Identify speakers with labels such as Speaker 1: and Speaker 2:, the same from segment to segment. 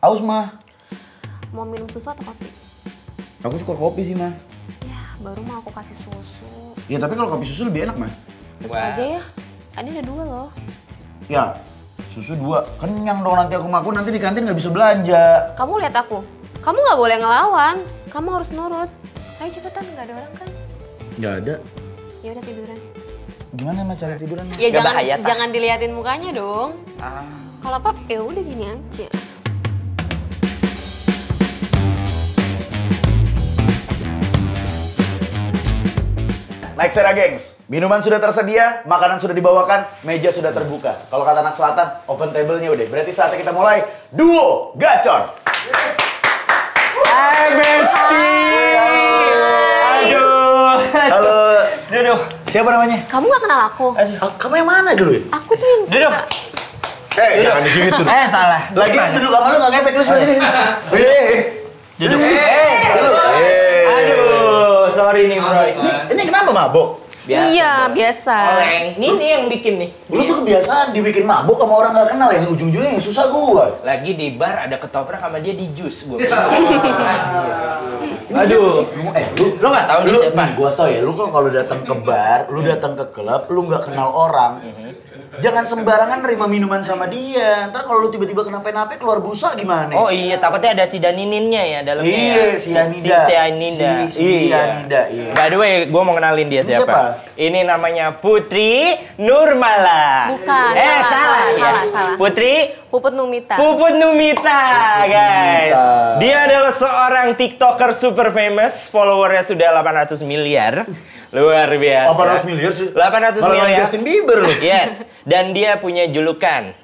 Speaker 1: Aus mah.
Speaker 2: Mau minum susu atau kopi?
Speaker 1: Aku suka kopi sih mah.
Speaker 2: Ya, baru mau aku kasih susu.
Speaker 1: Ya tapi kalau kopi susu lebih enak mah.
Speaker 2: Susu aja ya. Ini ada 2 loh.
Speaker 1: Ya, susu 2. Kenyang dong nanti aku makan, nanti di kantin nggak bisa belanja.
Speaker 2: Kamu lihat aku. Kamu nggak boleh ngelawan. Kamu harus nurut. Ayo cepetan, nggak ada orang kan?
Speaker 1: Nggak ada.
Speaker 2: Ya udah tiduran.
Speaker 1: Gimana mah cara tiduran mah?
Speaker 2: Ya
Speaker 3: Nggak
Speaker 2: jangan
Speaker 3: bahaya, Tah?
Speaker 2: jangan diliatin mukanya dong.
Speaker 3: Ah.
Speaker 2: Kalau apa ya udah gini aja.
Speaker 1: Naik Sera gengs, minuman sudah tersedia, makanan sudah dibawakan, meja sudah terbuka. Kalau kata anak selatan, open table-nya udah. Berarti saatnya kita mulai Duo Gacor. Hai Besti.
Speaker 3: Aduh.
Speaker 1: Halo.
Speaker 3: Duduk.
Speaker 1: Siapa namanya?
Speaker 2: Kamu nggak kenal aku?
Speaker 1: Kamu yang mana dulu ya?
Speaker 2: Aku tuh yang
Speaker 3: Duduk.
Speaker 2: suka.
Speaker 1: Jangan di situ.
Speaker 3: Salah.
Speaker 1: Lagi duduk sama lu nggak ngefek lu sini.
Speaker 3: Duduk.
Speaker 1: Aduh, sorry nih bro. Ini kenapa mabok?
Speaker 2: Iya, biasa.
Speaker 3: Oleng. Ini yang bikin nih.
Speaker 1: Lu tuh kebiasaan dibikin mabok sama orang nggak kenal yang ujung-ujungnya yang susah gua.
Speaker 3: Lagi di bar ada ketoprak sama dia di jus gua.
Speaker 1: Aduh,
Speaker 3: Lu nggak tahu nih siapa?
Speaker 1: Nih, gua tau ya, lu kalau datang ke bar, lu datang ke klub, lu nggak kenal orang, jangan sembarangan nerima minuman sama dia. Ntar kalau lu tiba-tiba kenapa-napa keluar busa gimana?
Speaker 3: Oh iya, takutnya ada sianininnya ya dalamnya.
Speaker 1: Iya, sianida.
Speaker 3: Sianida.
Speaker 1: Sianida, iya.
Speaker 3: By the way, gua mau kenalin dia
Speaker 1: Ini
Speaker 3: siapa?
Speaker 1: siapa?
Speaker 3: Ini namanya Putri Nurmala.
Speaker 2: Bukan,
Speaker 3: salah
Speaker 2: salah,
Speaker 3: ya.
Speaker 2: salah.
Speaker 3: Putri
Speaker 2: Puput Numita.
Speaker 3: Puput Numita, guys. Dia adalah seorang TikToker super famous, followernya sudah 800 miliar. Luar biasa.
Speaker 1: 800 miliar sih.
Speaker 3: 800
Speaker 1: Malah
Speaker 3: miliar.
Speaker 1: Justin Bieber loh.
Speaker 3: Yes. Dan dia punya julukan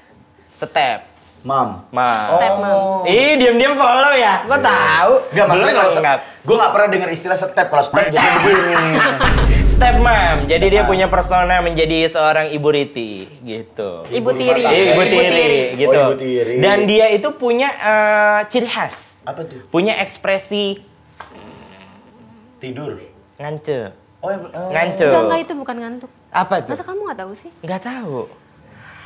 Speaker 3: Step
Speaker 1: Mam.
Speaker 3: Mam.
Speaker 2: Step Mam.
Speaker 3: Ih, diam-diam follow ya. Kok tahu?
Speaker 1: Gak masalah
Speaker 3: Belum
Speaker 1: kalau
Speaker 3: nggak.
Speaker 1: gue nggak pernah dengar istilah step. Kalau step jadi begini.
Speaker 3: Step Mom. Jadi dia punya persona menjadi seorang ibu Riti gitu.
Speaker 2: Ibu Tiri.
Speaker 3: Ibu Tiri gitu.
Speaker 1: Oh, Ibu Tiri.
Speaker 3: Dan dia itu punya ciri khas.
Speaker 1: Apa tuh?
Speaker 3: Punya ekspresi
Speaker 1: Tidur.
Speaker 3: ngance.
Speaker 1: Oh,
Speaker 3: Ngance.
Speaker 2: Enggak, itu bukan ngantuk.
Speaker 3: Apa tuh?
Speaker 2: Masa kamu nggak tahu sih?
Speaker 3: Nggak tahu.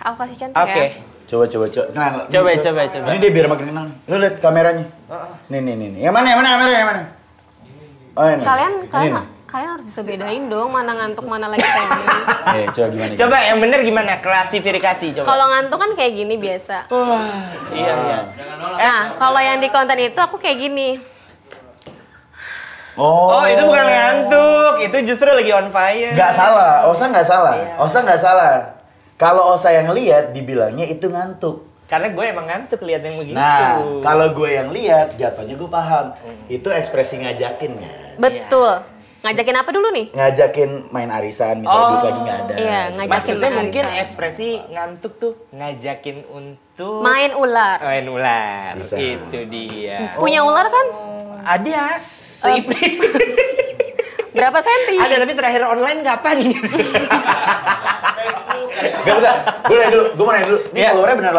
Speaker 2: Aku kasih contoh
Speaker 3: Oke.
Speaker 2: ya.
Speaker 1: Coba. Nah,
Speaker 3: Coba.
Speaker 1: Ini dia biar makin kenal. Lu lihat kameranya. Nih. Yang mana kameranya yang mana? Oh ini.
Speaker 2: Kalian
Speaker 1: Ini.
Speaker 2: kalian harus bisa bedain dong mana ngantuk mana lagi kayak gini.
Speaker 1: Coba gimana?
Speaker 3: Coba yang bener gimana? Klasifikasi coba.
Speaker 2: Kalau ngantuk kan kayak gini biasa.
Speaker 3: Iya.
Speaker 2: Nah, kalau yang di konten itu aku kayak gini.
Speaker 3: Oh, itu bukan ngantuk. Itu justru lagi on fire.
Speaker 1: Nggak salah. Osa nggak salah. Osa nggak salah. Kalau Osa yang lihat, dibilangnya itu ngantuk.
Speaker 3: Karena gue emang ngantuk lihat yang begitu.
Speaker 1: Nah, kalau gue yang lihat, jatuhnya gue paham. Itu ekspresi ngajakin ya.
Speaker 2: Betul. Ngajakin apa dulu nih?
Speaker 1: Ngajakin main arisan, misalnya duit lagi nggak ada.
Speaker 2: Iya, ngajakin
Speaker 3: Maksudnya
Speaker 2: main
Speaker 3: mungkin
Speaker 2: arisan.
Speaker 3: ekspresi ngantuk tuh ngajakin untuk
Speaker 2: Main ular.
Speaker 3: main ular.
Speaker 1: Bisa.
Speaker 3: Itu dia.
Speaker 2: Punya ular kan?
Speaker 3: Ada. Seiprit.
Speaker 2: Berapa senti?
Speaker 3: Ada, tapi terakhir online kapan?
Speaker 1: Gak bentar, gue mau nanya dulu. Ini
Speaker 3: Iya.
Speaker 1: followernya benar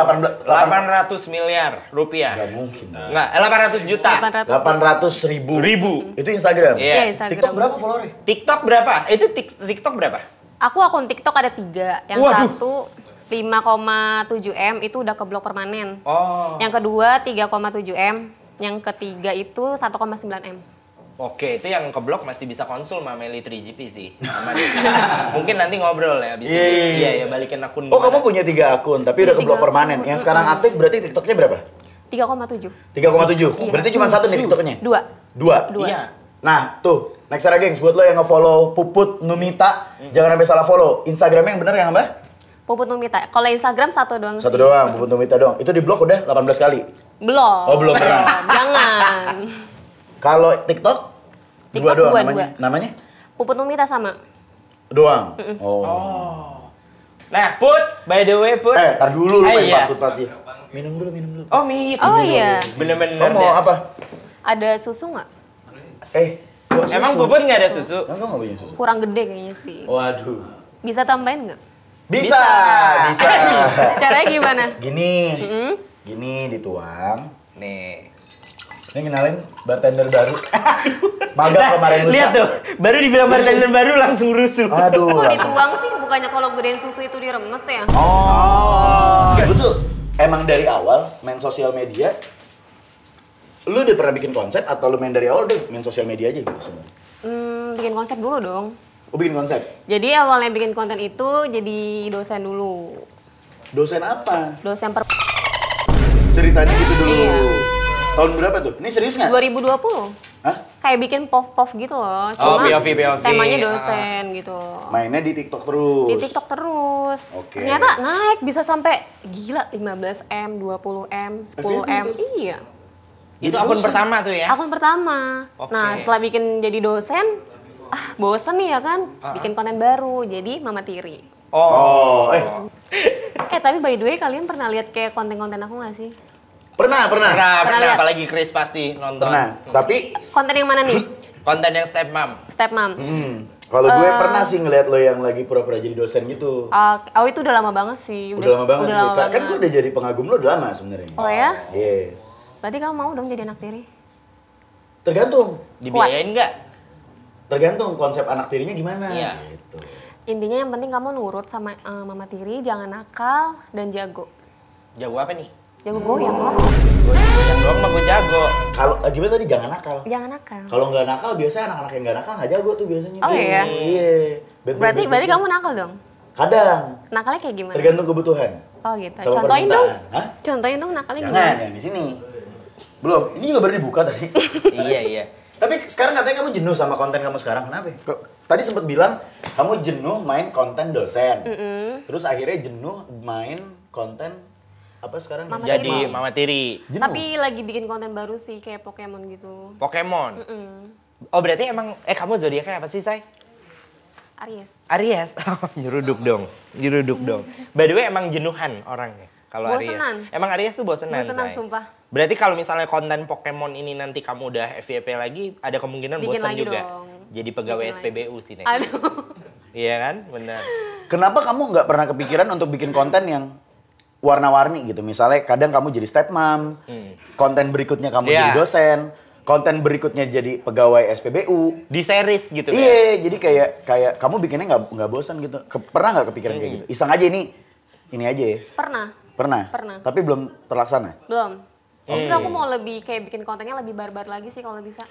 Speaker 3: 800 miliar rupiah.
Speaker 1: Gak mungkin.
Speaker 3: Enggak, 800 juta.
Speaker 1: 800 ribu. Itu Instagram?
Speaker 3: Iya.
Speaker 2: Iya, Instagram.
Speaker 1: TikTok berapa followernya?
Speaker 3: TikTok berapa? Itu TikTok berapa?
Speaker 2: Aku akun TikTok ada 3. Yang
Speaker 3: Waduh.
Speaker 2: satu 5,7 M itu udah keblok permanen.
Speaker 3: Oh.
Speaker 2: Yang kedua 3,7 M. Yang ketiga itu 1,9 M.
Speaker 3: Oke, itu yang keblok masih bisa konsul sama Meli 3GP sih. Aman. Mungkin nanti ngobrol ya abis ini.
Speaker 1: Iya.
Speaker 3: Iya, balikin akun.
Speaker 1: Oh,
Speaker 3: gimana.
Speaker 1: kamu punya 3 akun, tapi udah keblok
Speaker 2: 3
Speaker 1: permanen.
Speaker 2: akun.
Speaker 1: Yang sekarang aktif berarti TikToknya berapa?
Speaker 2: 3,7.
Speaker 1: 3,7.
Speaker 2: Iya.
Speaker 1: Berarti cuma satu nih TikToknya?
Speaker 2: 2.
Speaker 1: 2.
Speaker 3: Iya.
Speaker 1: Nah, tuh. Next Era gengs, buat lo yang nge-follow Puput Numita, jangan sampai salah follow. Instagramnya yang bener yang apa?
Speaker 2: Puput Numita. Kalau Instagram satu doang
Speaker 1: Satu
Speaker 2: sih.
Speaker 1: doang, Puput Numita doang. Itu di blok udah 18 kali.
Speaker 2: Belum.
Speaker 1: Oh, belum pernah.
Speaker 2: Jangan.
Speaker 1: Kalau TikTok?
Speaker 2: TikTok
Speaker 1: Dua doang
Speaker 2: dua,
Speaker 1: namanya.
Speaker 2: dua.
Speaker 1: Namanya?
Speaker 2: Puput Numita sama.
Speaker 1: Doang. Oh.
Speaker 3: Nah, Put, by the way, Put.
Speaker 1: Tar dulu lu main
Speaker 3: iya.
Speaker 1: patut-patut. Minum dulu.
Speaker 3: Oh, mie.
Speaker 2: Oh iya.
Speaker 3: Bener-bener.
Speaker 1: Kamu mau
Speaker 3: deh.
Speaker 1: apa?
Speaker 2: Ada susu nggak?
Speaker 1: Kok
Speaker 3: Emang
Speaker 1: susu?
Speaker 3: Puput nggak ada susu?
Speaker 1: Emang kamu nggak punya susu?
Speaker 2: Kurang gede kayaknya sih.
Speaker 1: Waduh.
Speaker 2: Bisa tambahin nggak?
Speaker 1: Bisa.
Speaker 2: Caranya gimana?
Speaker 1: Gini. Gini dituang.
Speaker 3: Nih.
Speaker 1: Ini kenalin bartender baru. Magang kemarin lusa.
Speaker 3: Lihat tuh, baru dibilang bartender baru langsung rusuh.
Speaker 1: Aduh.
Speaker 2: Kok dituang sih? Bukannya kalau gedein susu itu diremes ya?
Speaker 1: Oh. Gue tuh emang dari awal main sosial media Lu udah pernah bikin konsep atau lu main dari awal udah main sosial media aja gitu sebenarnya?
Speaker 2: Bikin konsep dulu dong.
Speaker 1: Oh, bikin konsep?
Speaker 2: Jadi awalnya bikin konten itu jadi dosen dulu.
Speaker 1: Dosen apa?
Speaker 2: Dosen
Speaker 1: Ceritanya gitu dulu.
Speaker 2: Iya.
Speaker 1: Tahun berapa tuh? Ini serius nggak?
Speaker 2: 2020.
Speaker 1: Hah?
Speaker 2: Kayak bikin POV gitu loh.
Speaker 3: Oh,
Speaker 2: Cuma
Speaker 3: POV.
Speaker 2: temanya dosen gitu.
Speaker 1: Mainnya di TikTok terus?
Speaker 2: Di TikTok terus.
Speaker 1: Oke.
Speaker 2: Ternyata naik bisa sampai gila 15M, 20M, 10M.
Speaker 1: FYP itu?
Speaker 2: Iya.
Speaker 3: Itu akun pertama tuh ya?
Speaker 2: Akun pertama.
Speaker 3: Oke.
Speaker 2: Nah, setelah bikin jadi dosen, bosen nih ya kan, bikin konten baru. Jadi Mama Tiri.
Speaker 1: Oh,
Speaker 2: Tapi by the way kalian pernah lihat kayak konten-konten aku nggak sih?
Speaker 1: pernah.
Speaker 3: Pernah,
Speaker 2: lihat?
Speaker 3: apalagi Chris pasti nonton.
Speaker 1: Pernah. Tapi
Speaker 2: Konten yang mana nih?
Speaker 3: Konten yang step mom.
Speaker 2: Step Mom.
Speaker 1: kalau gue pernah sih ngeliat lo yang lagi pura-pura jadi dosen gitu.
Speaker 2: Oh itu udah lama banget sih.
Speaker 1: Udah lama banget.
Speaker 2: Udah
Speaker 1: nih.
Speaker 2: lama
Speaker 1: Kan
Speaker 2: banget.
Speaker 1: gue udah jadi pengagum lo udah lama sebenarnya.
Speaker 2: Oh ya?
Speaker 1: Iya.
Speaker 2: Berarti kamu mau dong jadi anak tiri?
Speaker 1: Tergantung.
Speaker 3: Dibiayain nggak?
Speaker 1: Tergantung konsep anak tirinya gimana.
Speaker 3: Iya.
Speaker 1: Gitu.
Speaker 2: Intinya yang penting kamu nurut sama Mama Tiri, jangan nakal dan jago.
Speaker 3: Jago apa nih?
Speaker 2: Jago goyang lah.
Speaker 3: Goyang doang mah gue jago.
Speaker 1: Kalau gimana tadi jangan nakal.
Speaker 2: Jangan nakal.
Speaker 1: Kalau nggak nakal biasanya anak-anak yang nggak nakal nggak jago tuh biasanya.
Speaker 2: Oh, iya?
Speaker 1: Iya.
Speaker 2: Berarti kamu nakal dong?
Speaker 1: Kadang.
Speaker 2: Nakalnya kayak gimana?
Speaker 1: Tergantung kebutuhan.
Speaker 2: Oh gitu.
Speaker 1: Sama
Speaker 2: Contohin dong.
Speaker 1: permintaan. Hah?
Speaker 2: Contohin dong nakalnya
Speaker 1: Jangan
Speaker 2: gimana?
Speaker 1: yang di sini. Belum. Ini juga baru dibuka tadi.
Speaker 3: Iya.
Speaker 1: Tapi sekarang katanya kamu jenuh sama konten kamu sekarang. Kenapa? Tadi sempat bilang kamu jenuh main konten dosen. Terus akhirnya jenuh main konten apa sekarang?
Speaker 2: Mama
Speaker 3: Jadi
Speaker 2: Tiri.
Speaker 3: Mama Tiri.
Speaker 1: Jenuh.
Speaker 2: Tapi lagi bikin konten baru sih kayak Pokemon gitu.
Speaker 3: Pokemon. Oh berarti emang, kamu zodiaknya apa sih, Say?
Speaker 2: Aries.
Speaker 3: Aries. Oh, nyeruduk dong. By the way emang jenuhan orangnya. Kalau Aries.
Speaker 2: Bosenan.
Speaker 3: Emang Aries tuh bosenan,
Speaker 2: Bosenan
Speaker 3: Say.
Speaker 2: sumpah.
Speaker 3: Berarti kalau misalnya konten Pokemon ini nanti kamu udah FYP lagi, ada kemungkinan
Speaker 2: Bikin
Speaker 3: bosan
Speaker 2: lagi
Speaker 3: juga.
Speaker 2: dong.
Speaker 3: Jadi pegawai
Speaker 2: Bikin lagi.
Speaker 3: SPBU sih, Nek.
Speaker 2: Aduh.
Speaker 3: Iya kan? Benar.
Speaker 1: Kenapa kamu nggak pernah kepikiran untuk bikin konten yang warna-warni gitu? Misalnya kadang kamu jadi stepmom, konten berikutnya kamu
Speaker 3: Iya.
Speaker 1: jadi dosen, konten berikutnya jadi pegawai SPBU.
Speaker 3: Di series gitu kan?
Speaker 1: Iya, jadi kayak kamu bikinnya nggak bosan gitu. Pernah nggak kepikiran kayak gitu? Iseng aja ini aja ya.
Speaker 2: Pernah.
Speaker 1: Pernah. Tapi belum terlaksana.
Speaker 2: Belum. Justru aku mau lebih kayak bikin kontennya lebih barbar lagi sih kalau bisa.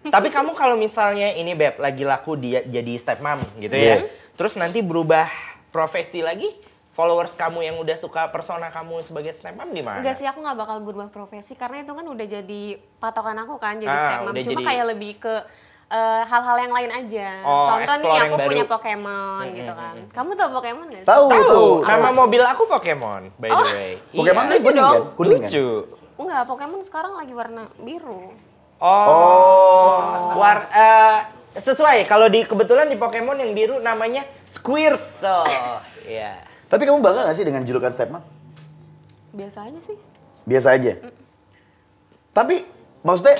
Speaker 3: Tapi kamu kalau misalnya ini Beb, lagi laku dia jadi stepmom gitu ya.
Speaker 1: Iya.
Speaker 3: Terus nanti berubah profesi lagi, followers kamu yang udah suka persona kamu sebagai stepmom gimana?
Speaker 2: Enggak sih, aku nggak bakal berubah profesi karena itu kan udah jadi patokan aku kan jadi
Speaker 3: Ah,
Speaker 2: stepmom.
Speaker 3: udah
Speaker 2: Cuma
Speaker 3: jadi-
Speaker 2: kayak lebih ke hal-hal yang lain aja.
Speaker 3: Oh,
Speaker 2: Contoh nih
Speaker 3: explore
Speaker 2: aku
Speaker 3: yang baru.
Speaker 2: punya Pokemon gitu kan. Kamu tau Pokemon nggak sih?
Speaker 1: Tahu.
Speaker 3: Tahu, nama mobil aku Pokemon, by the way.
Speaker 1: Pokemon
Speaker 3: Iya.
Speaker 1: tuh
Speaker 2: Lucu
Speaker 1: kuning
Speaker 2: dong.
Speaker 1: kan? Kuning kan?
Speaker 3: Lucu.
Speaker 2: Enggak, Pokemon sekarang lagi warna biru.
Speaker 3: Sesuai. Kalau kebetulan di Pokemon yang biru namanya Squirtle. Iya.
Speaker 1: Tapi kamu bangga gak sih dengan julukan stepmom?
Speaker 2: Biasa aja sih.
Speaker 1: Biasa aja. Tapi maksudnya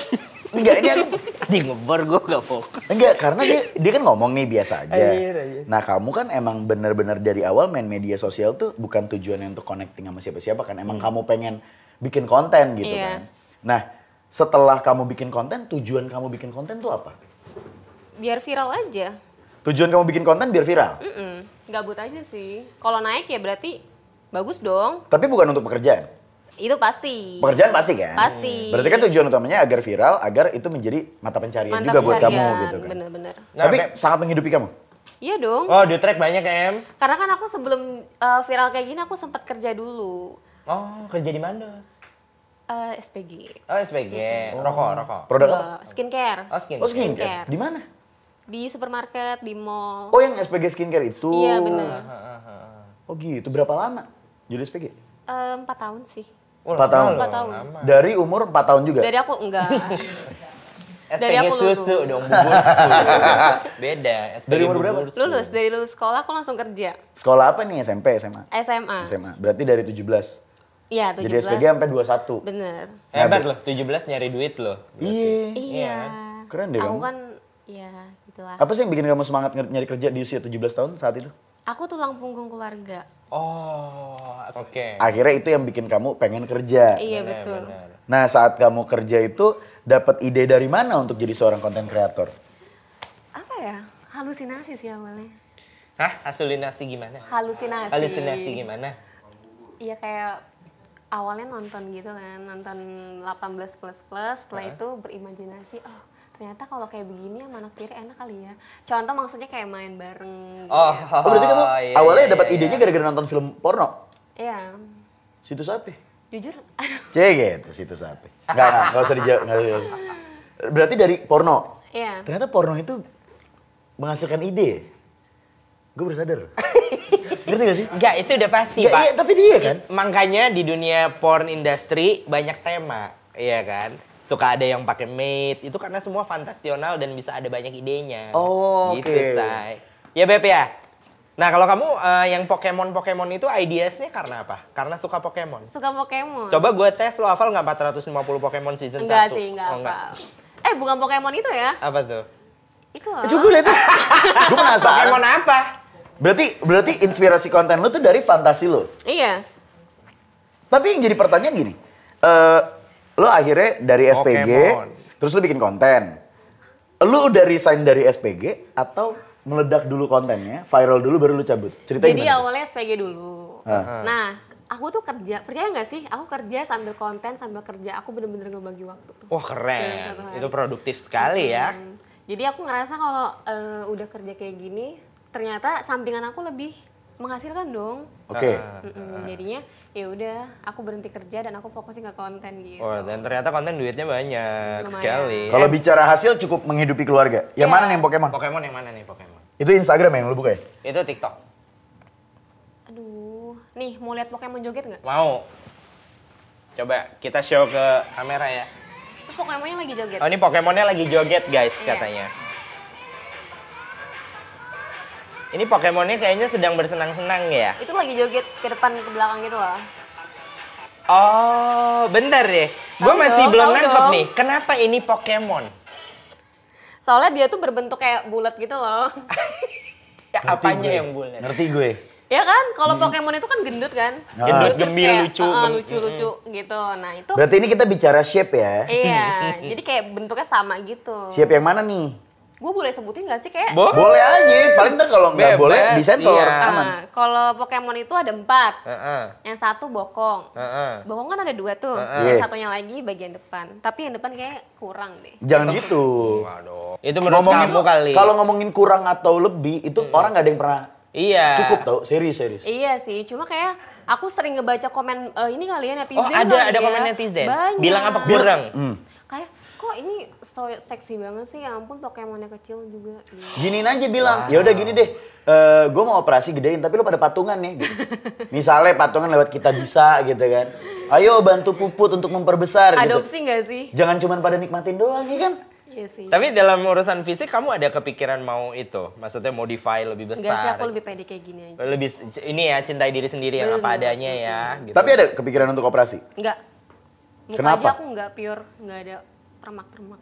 Speaker 1: enggak ini aku
Speaker 3: Di ngebor gue gak fokus.
Speaker 1: enggak karena dia kan ngomong nih biasa aja.
Speaker 3: Anjir.
Speaker 1: Nah, kamu kan emang bener-bener dari awal main media sosial tuh bukan tujuannya untuk connecting sama siapa-siapa kan. Emang kamu pengen bikin konten gitu
Speaker 2: Iya.
Speaker 1: kan. Nah, setelah kamu bikin konten, tujuan kamu bikin konten tuh apa?
Speaker 2: Biar viral aja.
Speaker 1: Tujuan kamu bikin konten biar viral.
Speaker 2: Gabut aja sih. Kalau naik ya berarti bagus dong.
Speaker 1: Tapi bukan untuk pekerjaan.
Speaker 2: Itu pasti.
Speaker 1: Pekerjaan pasti kan?
Speaker 2: Pasti.
Speaker 1: Berarti kan tujuan utamanya agar viral, agar itu menjadi mata pencarian
Speaker 2: Mantap
Speaker 1: juga buat kamu
Speaker 2: pencarian,
Speaker 1: gitu kan.
Speaker 2: Bener-bener.
Speaker 3: Nah,
Speaker 1: Tapi
Speaker 3: Beb.
Speaker 1: sangat menghidupi kamu.
Speaker 2: Iya dong.
Speaker 3: Oh, di track banyak ya, Em?
Speaker 2: Karena kan aku sebelum viral kayak gini aku sempat kerja dulu.
Speaker 3: Oh, kerja di mana?
Speaker 2: SPG.
Speaker 3: Oh, SPG. Rokok.
Speaker 1: Produk apa?
Speaker 2: Enggak, skincare.
Speaker 3: Oh, skin.
Speaker 1: Oh, skincare. Di mana?
Speaker 2: Di supermarket, di mall.
Speaker 1: Oh, yang SPG skincare itu.
Speaker 2: Iya bener.
Speaker 1: Oh gitu, berapa lama jadi SPG?
Speaker 2: 4 tahun sih.
Speaker 1: 4 tahun.
Speaker 2: 4 tahun.
Speaker 1: Dari umur 4 tahun juga?
Speaker 2: Dari aku enggak. Dari
Speaker 3: SPG
Speaker 2: aku
Speaker 3: susu
Speaker 2: lulus.
Speaker 3: dong, bubur susu. Beda. SPG
Speaker 1: Dari umur berapa?
Speaker 3: bubur susu.
Speaker 2: Dari lulus sekolah aku langsung kerja.
Speaker 1: Sekolah apa nih? SMP, SMA?
Speaker 2: SMA.
Speaker 1: SMA. Berarti dari 17.
Speaker 2: Iya, 17.
Speaker 1: Jadi SPG sampai 21.
Speaker 2: Bener.
Speaker 3: Hebat loh, 17 nyari duit loh.
Speaker 1: Iya.
Speaker 2: Iya.
Speaker 1: Keren deh
Speaker 2: Aku
Speaker 1: kamu.
Speaker 2: kan, ya gitulah.
Speaker 1: Apa sih yang bikin kamu semangat nyari kerja di usia 17 tahun saat itu?
Speaker 2: Aku tulang punggung keluarga.
Speaker 3: Oh, oke.
Speaker 1: Akhirnya itu yang bikin kamu pengen kerja.
Speaker 2: Iya,
Speaker 3: Benar,
Speaker 2: betul.
Speaker 3: benar.
Speaker 1: Nah, saat kamu kerja itu dapat ide dari mana untuk jadi seorang konten kreator?
Speaker 2: Apa ya? Halusinasi sih awalnya.
Speaker 3: Hah? Halusinasi gimana?
Speaker 2: Halusinasi.
Speaker 3: Halusinasi gimana?
Speaker 2: Iya kayak awalnya nonton gitu kan, nonton 18 plus, setelah itu berimajinasi, oh ternyata kalau kayak begini sama anak tiri enak kali ya. Contoh maksudnya kayak main bareng gitu.
Speaker 1: Oh, berarti kamu awalnya dapat
Speaker 3: iya.
Speaker 1: idenya gara-gara nonton film porno?
Speaker 2: Iya,
Speaker 1: Situs apa?
Speaker 2: jujur, aduh.
Speaker 1: Cek gitu, situs apa? Enggak usah dijawab. Berarti dari porno?
Speaker 2: Iya.
Speaker 1: Ternyata porno itu menghasilkan ide. Gue baru sadar. Ngerti gak sih?
Speaker 3: Enggak, itu udah pasti,
Speaker 1: Nggak,
Speaker 3: Pak.
Speaker 1: iya, tapi dia kan.
Speaker 3: Makanya di dunia porn industry banyak tema, iya kan? Suka ada yang pakai maid, itu karena semua fantasional dan bisa ada banyak idenya.
Speaker 1: Oh,
Speaker 3: gitu,
Speaker 1: oke.
Speaker 3: Say. Ya, Beb ya? Nah, kalau kamu yang Pokemon itu ideasnya karena apa? Karena suka Pokemon?
Speaker 2: Suka Pokemon.
Speaker 3: Coba gue tes, lo hafal nggak 450 Pokemon season 1?
Speaker 2: Enggak sih, enggak
Speaker 3: Oh,
Speaker 2: apa. Bukan Pokemon itu ya?
Speaker 3: Apa tuh?
Speaker 2: Itu loh.
Speaker 1: Coba gue lihat. Gue penasaran.
Speaker 3: Pokemon apa?
Speaker 1: Berarti inspirasi konten lu tuh dari fantasi lu.
Speaker 2: Iya.
Speaker 1: Tapi yang jadi pertanyaan gini. Lu akhirnya dari SPG,
Speaker 3: Pokemon.
Speaker 1: terus lu bikin konten. Lu udah resign dari SPG atau meledak dulu kontennya, viral dulu baru lu cabut? Ceritanya
Speaker 2: Jadi
Speaker 1: gimana?
Speaker 2: awalnya SPG dulu. Nah, aku tuh kerja, percaya nggak sih? Aku kerja sambil konten, sambil kerja. Aku bener-bener ngebagi waktu.
Speaker 3: Wah,
Speaker 2: Iya,
Speaker 3: keren.
Speaker 2: satu hari.
Speaker 3: Itu produktif sekali ya.
Speaker 2: Jadi aku ngerasa kalau udah kerja kayak gini, ternyata sampingan aku lebih menghasilkan dong.
Speaker 1: Oke.
Speaker 2: Jadinya ya udah, aku berhenti kerja dan aku fokusin ke konten gitu.
Speaker 3: Oh, dan ternyata konten duitnya banyak
Speaker 2: Lumayan.
Speaker 3: sekali.
Speaker 1: Kalau bicara hasil cukup menghidupi keluarga. Yang
Speaker 2: Iya.
Speaker 1: mana nih yang Pokemon?
Speaker 3: Pokemon yang mana nih Pokemon?
Speaker 1: Itu Instagram yang lu buka ya?
Speaker 3: Itu TikTok.
Speaker 2: Aduh, nih mau lihat Pokemon joget nggak?
Speaker 3: Mau? Coba kita show ke kamera ya.
Speaker 2: Terus Pokemonnya lagi joget.
Speaker 3: Oh, ini Pokemonnya lagi joget guys
Speaker 2: Iya.
Speaker 3: katanya. Ini Pokemonnya kayaknya sedang bersenang-senang ya.
Speaker 2: Itu lagi joget ke depan ke belakang gitu loh.
Speaker 3: Oh, bentar deh. Gue
Speaker 2: Tahu
Speaker 3: masih
Speaker 2: dong,
Speaker 3: belum
Speaker 2: tahu
Speaker 3: nangkep
Speaker 2: dong.
Speaker 3: nih. Kenapa ini Pokemon?
Speaker 2: Soalnya dia tuh berbentuk kayak bulat gitu loh.
Speaker 3: Ya,
Speaker 1: Ngerti
Speaker 3: apanya
Speaker 1: gue.
Speaker 3: yang bulat?
Speaker 1: Ngerti gue.
Speaker 2: Ya kan, kalau Pokemon itu kan gendut kan?
Speaker 1: Ah.
Speaker 3: Gendut,
Speaker 2: Terus
Speaker 3: gembil,
Speaker 2: kayak,
Speaker 3: lucu.
Speaker 2: lucu-lucu gitu. Nah itu,
Speaker 1: Berarti ini kita bicara shape ya?
Speaker 2: iya. Jadi kayak bentuknya sama gitu.
Speaker 1: Shape yang mana nih?
Speaker 2: Gue boleh sebutin gak sih kayak?
Speaker 1: Boleh aja, paling ntar kalau nggak
Speaker 3: Bebas,
Speaker 1: boleh disensor.
Speaker 3: iya.
Speaker 1: Aman.
Speaker 2: Kalau Pokemon itu ada 4.
Speaker 3: Heeh.
Speaker 2: Yang satu bokong.
Speaker 3: Heeh.
Speaker 2: Bokong kan ada 2 tuh.
Speaker 1: Iya.
Speaker 2: Yang satunya lagi bagian depan. Tapi yang depan kayak kurang deh.
Speaker 1: Jangan gitu.
Speaker 3: Waduh. Itu menurut kamu kali.
Speaker 1: Kalau ngomongin kurang atau lebih, itu orang nggak ada yang pernah
Speaker 3: Iya.
Speaker 1: cukup tau, serius.
Speaker 2: Iya sih, cuma kayak aku sering ngebaca komen ini kali ya netizen.
Speaker 3: Oh, ada
Speaker 2: kali ya.
Speaker 3: komen netizen?
Speaker 2: Banyak.
Speaker 3: Bilang apa kurang?
Speaker 2: Kayak kok ini so seksi banget sih, ya ampun Pokemonnya kecil juga.
Speaker 1: Giniin aja bilang, ya udah gini deh, gue mau operasi gedein, tapi lu pada patungan nih. Gitu. Misalnya patungan lewat Kita Bisa gitu kan. Ayo bantu Puput untuk memperbesar gitu.
Speaker 2: Adopsi nggak sih?
Speaker 1: Jangan cuma pada nikmatin doang ya kan.
Speaker 2: Iya sih.
Speaker 3: Tapi dalam urusan fisik kamu ada kepikiran mau itu? Maksudnya modify lebih besar?
Speaker 2: Enggak sih, aku lebih pede kayak gini aja.
Speaker 3: Lebih ini ya, cintai diri sendiri yang apa adanya ya. Gitu.
Speaker 1: Tapi ada kepikiran untuk operasi?
Speaker 2: Enggak. Muka
Speaker 1: Kenapa?
Speaker 2: aja aku nggak pure, nggak ada permak-permak.